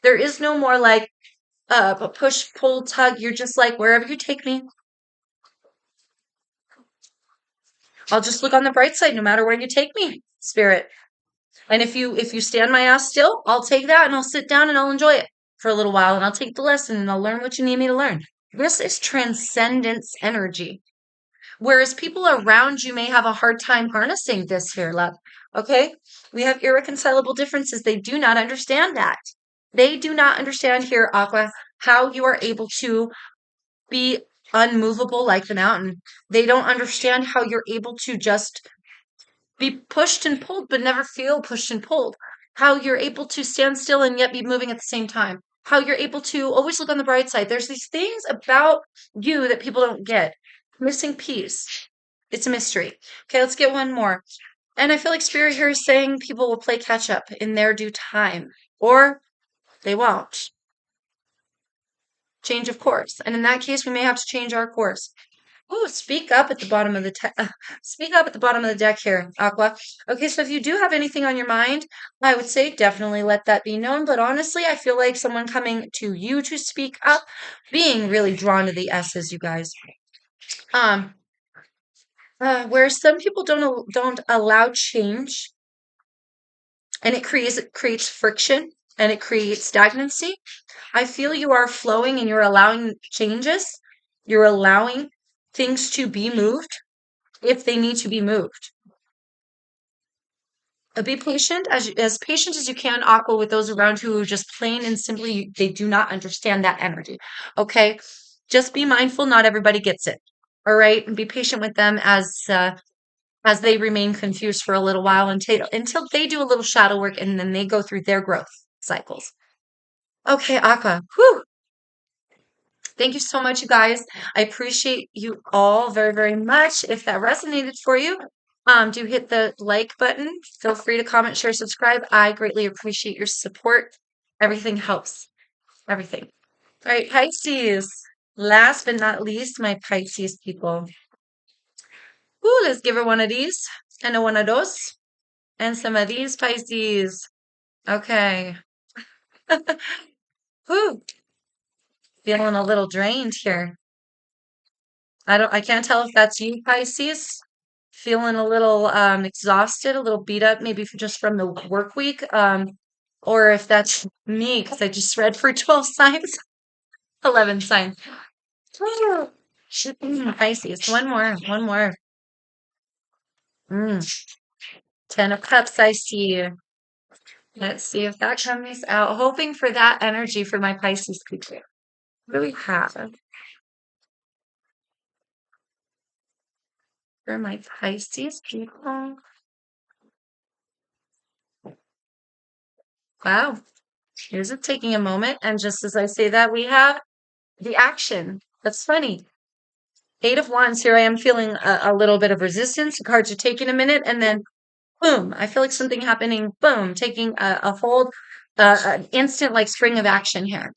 There is no more like a push, pull, tug. You're just like, wherever you take me, I'll just look on the bright side no matter where you take me, spirit. And if you stand my ass still, I'll take that and I'll sit down and I'll enjoy it for a little while and I'll take the lesson and I'll learn what you need me to learn. This is transcendence energy. Whereas people around you may have a hard time harnessing this here, love. Okay? We have irreconcilable differences. They do not understand that. They do not understand here, Aqua, how you are able to be unmovable like the mountain. They don't understand how you're able to just be pushed and pulled, but never feel pushed and pulled. How you're able to stand still and yet be moving at the same time. How you're able to always look on the bright side. There's these things about you that people don't get. Missing piece. It's a mystery. Okay, let's get one more. And I feel like Spirit here is saying people will play catch up in their due time, or they won't. Change of course. And in that case, we may have to change our course. Oh, speak up at the bottom of the speak up at the bottom of the deck here, Aqua. Okay, so if you do have anything on your mind, I would say definitely let that be known. But honestly, I feel like someone coming to you to speak up, being really drawn to the S's, you guys. Um, where some people don't allow change, and it creates friction and it creates stagnancy. I feel you are flowing and you're allowing changes. You're allowing things to be moved if they need to be moved. Be patient, as patient as you can, Aqua, with those around who just plain and simply they do not understand that energy. Okay, just be mindful. Not everybody gets it. All right, and be patient with them as they remain confused for a little while until they do a little shadow work and then they go through their growth cycles. Okay, Aqua. Whew. Thank you so much, you guys. I appreciate you all very, very much. If that resonated for you, do hit the like button. Feel free to comment, share, subscribe. I greatly appreciate your support. Everything helps. Everything. All right, Pisces. Last but not least, my Pisces people. Ooh, let's give her one of these and a one of those and some of these Pisces. Okay. Whew, feeling a little drained here. I can't tell if that's you, Pisces. Feeling a little exhausted, a little beat up, maybe just from the work week. Or if that's me, because I just read for 12 signs, 11 signs. Pisces, one more, one more. 10 of Cups, I see. Let's see if that comes out. Hoping for that energy for my Pisces people. What do we have for my Pisces people? Wow. Here's it taking a moment. And just as I say that, we have the action. That's funny. 8 of Wands. Here I am feeling a little bit of resistance. The cards are taking a minute. And then, boom, I feel like something happening. Boom, taking a hold. An instant like spring of action here.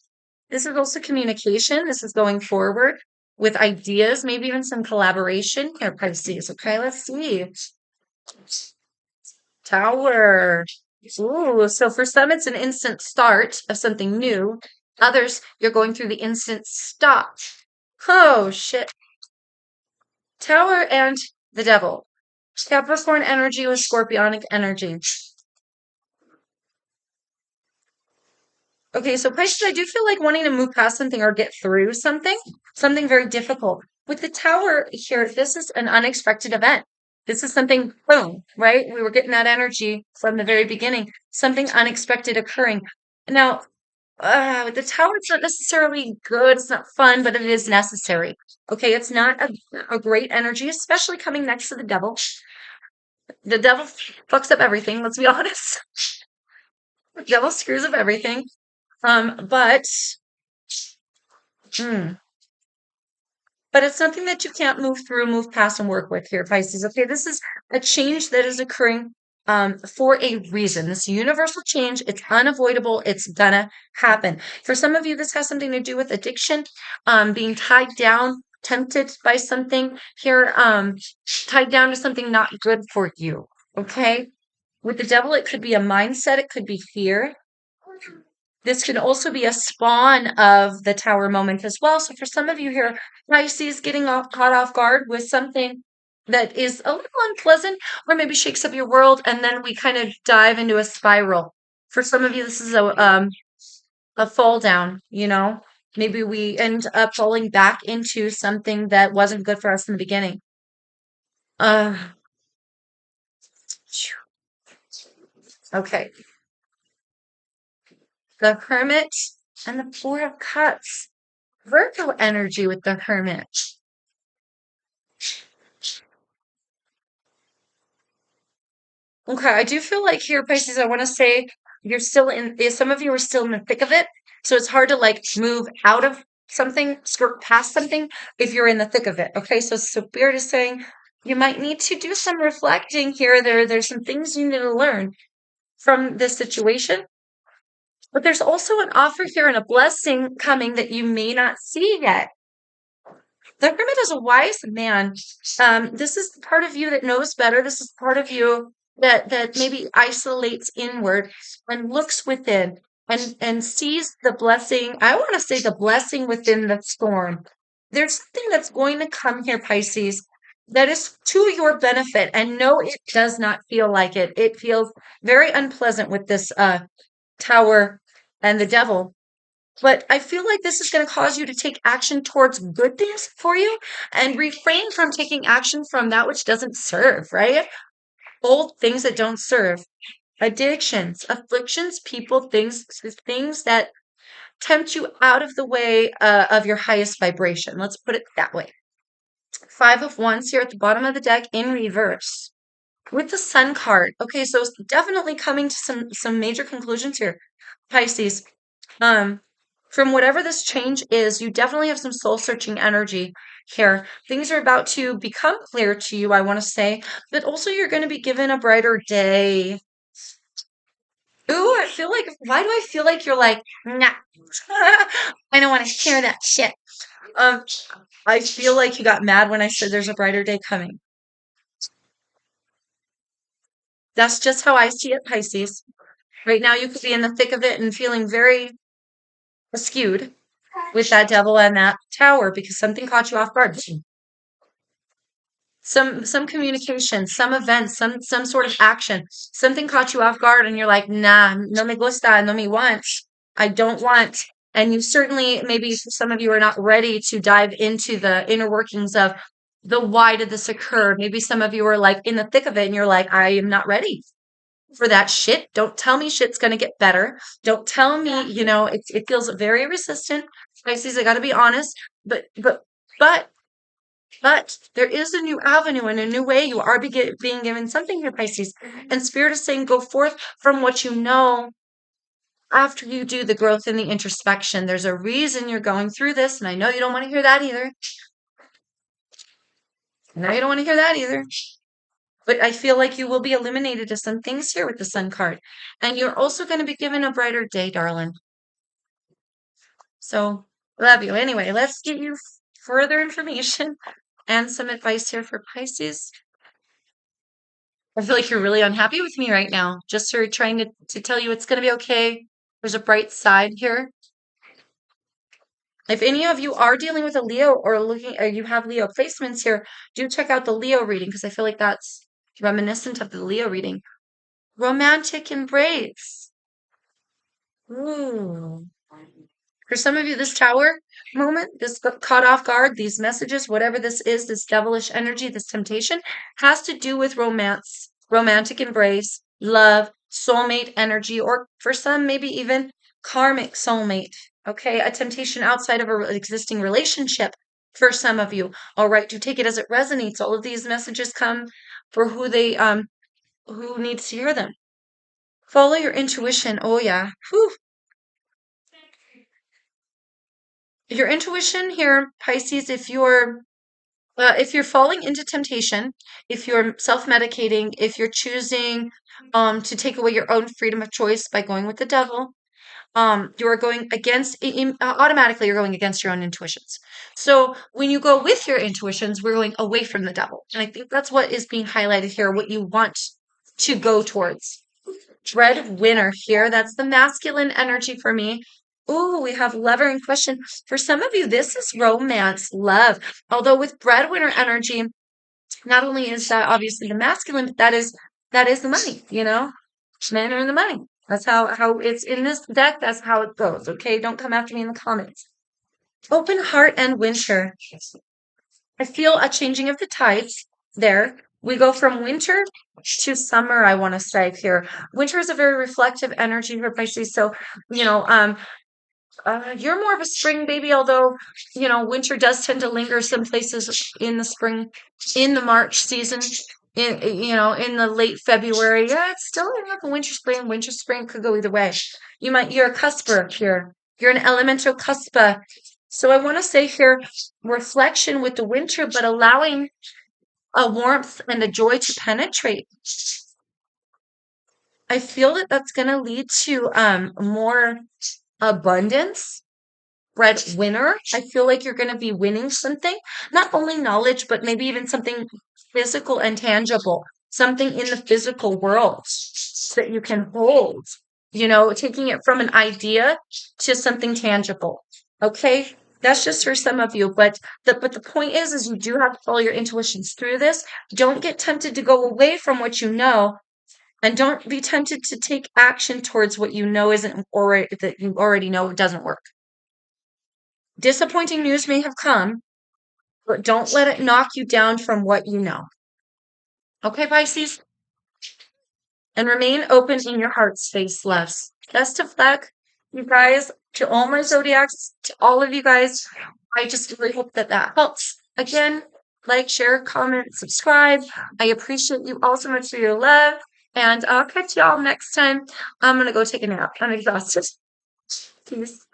This is also communication. This is going forward with ideas, maybe even some collaboration here, Pisces. Okay, let's see. Tower. Ooh, so for some, it's an instant start of something new. Others, you're going through the instant stop. Oh, shit. Tower and the Devil. Capricorn energy with Scorpionic energy. Okay, so Pisces, I do feel like wanting to move past something or get through something very difficult. With the Tower here, this is an unexpected event. This is something, boom, right? We were getting that energy from the very beginning, something unexpected occurring. Now, with the Tower, it's not necessarily good, it's not fun, but it is necessary. Okay, it's not a great energy, especially coming next to the Devil. The Devil fucks up everything, let's be honest. The Devil screws up everything. But it's something that you can't move through, move past, and work with here, Pisces. Okay, this is a change that is occurring for a reason. This universal change, it's unavoidable. It's gonna happen. For some of you, this has something to do with addiction, being tied down, tempted by something here, tied down to something not good for you. Okay. With the devil, it could be a mindset. It could be fear. This can also be a spawn of the tower moment as well. So for some of you here, Pisces getting caught off guard with something that is a little unpleasant or maybe shakes up your world, and then we kind of dive into a spiral. For some of you, this is a fall down, you know? Maybe we end up falling back into something that wasn't good for us in the beginning. Uh, okay. The Hermit and the Four of Cups. Virgo energy with the Hermit. Okay, I do feel like here, Pisces, I want to say you're still in, some of you are still in the thick of it. So it's hard to like move out of something, skirt past something if you're in the thick of it. Okay, so Spirit is saying you might need to do some reflecting here. There's some things you need to learn from this situation. But there's also an offer here and a blessing coming that you may not see yet. The Hermit is a wise man. This is the part of you that knows better. This is part of you that maybe isolates inward and looks within and sees the blessing. I want to say the blessing within the storm. There's something that's going to come here, Pisces, that is to your benefit. And no, it does not feel like it. It feels very unpleasant with this tower and the devil. But I feel like this is going to cause you to take action towards good things for you and refrain from taking action from that which doesn't serve, right? Old things that don't serve, addictions, afflictions, people, things that tempt you out of the way of your highest vibration. Let's put it that way. Five of Wands here at the bottom of the deck in reverse with the Sun card. Okay, so it's definitely coming to some major conclusions here, Pisces. From whatever this change is, you definitely have some soul searching energy here. Things are about to become clear to you, I want to say, but also you're going to be given a brighter day. Ooh, I feel like, why do I feel like you're like, nah, I don't want to hear that shit. Um, I feel like you got mad when I said there's a brighter day coming. That's just how I see it, Pisces. Right now, you could be in the thick of it and feeling very skewed with that devil and that tower because something caught you off guard. Some communication, some event, some sort of action, something caught you off guard, and you're like, nah, no me gusta, no me want, I don't want. And you certainly, maybe some of you are not ready to dive into the inner workings of the why did this occur. Maybe some of you are like in the thick of it, and you're like, I am not ready for that shit. Don't tell me shit's gonna get better. Don't tell me, it feels very resistant. Pisces, I gotta be honest, but but there is a new avenue and a new way. You are being given something here, Pisces. And Spirit is saying, go forth from what you know after you do the growth and the introspection. There's a reason you're going through this. And I know you don't want to hear that either. I know you don't want to hear that either. But I feel like you will be eliminated of some things here with the Sun card. And you're also going to be given a brighter day, darling. So, love you. Anyway, let's get you further information and some advice here for Pisces. I feel like you're really unhappy with me right now. Just sort of trying to tell you it's going to be okay. There's a bright side here. If any of you are dealing with a Leo or you have Leo placements here, do check out the Leo reading because I feel like that's reminiscent of the Leo reading. Romantic embrace. Ooh. For some of you, this tower moment, this caught off guard, these messages, whatever this is, this devilish energy, this temptation, has to do with romance, romantic embrace, love, soulmate energy, or for some, maybe even karmic soulmate. Okay, a temptation outside of an existing relationship for some of you. All right, do take it as it resonates. All of these messages come for who needs to hear them. Follow your intuition. Oh yeah. Whew. Your intuition here, Pisces, if you're If you're falling into temptation, if you're self-medicating, if you're choosing to take away your own freedom of choice by going with the devil, you are going against automatically you're going against your own intuitions. So when you go with your intuitions, we're going away from the devil. And I think that's what is being highlighted here, what you want to go towards. Breadwinner here. That's the masculine energy for me. Oh, we have lover in question. For some of you, this is romance, love. Although with breadwinner energy, not only is that obviously the masculine, but that is the money, Men are in the money. That's how it's in this deck. That's how it goes. Okay. Don't come after me in the comments. Open heart and winter. I feel a changing of the tides there. We go from winter to summer, I want to say here. Winter is a very reflective energy for Pisces. So, you know, um, you're more of a spring baby, although, winter does tend to linger some places in the spring, in the March season, in the late February. Yeah, it's still like a winter spring. Winter spring could go either way. You're a cusper here. You're an elemental cuspa. So I want to say here, reflection with the winter, but allowing a warmth and a joy to penetrate. I feel that that's going to lead to more abundance. Breadwinner. I feel like you're going to be winning something, not only knowledge, but maybe even something physical and tangible, something in the physical world that you can hold, taking it from an idea to something tangible. Okay. That's just for some of you, but the point is you do have to follow your intuitions through this. Don't get tempted to go away from what you know, and don't be tempted to take action towards what you know isn't already that you already know doesn't work. Disappointing news may have come, but don't let it knock you down from what you know. Okay, Pisces? And remain open in your heart space, loves. Best of luck, you guys, to all my zodiacs, to all of you guys. I just really hope that helps. Again, like, share, comment, subscribe. I appreciate you all so much for your love. And I'll catch y'all next time. I'm going to go take a nap. I'm exhausted. Peace.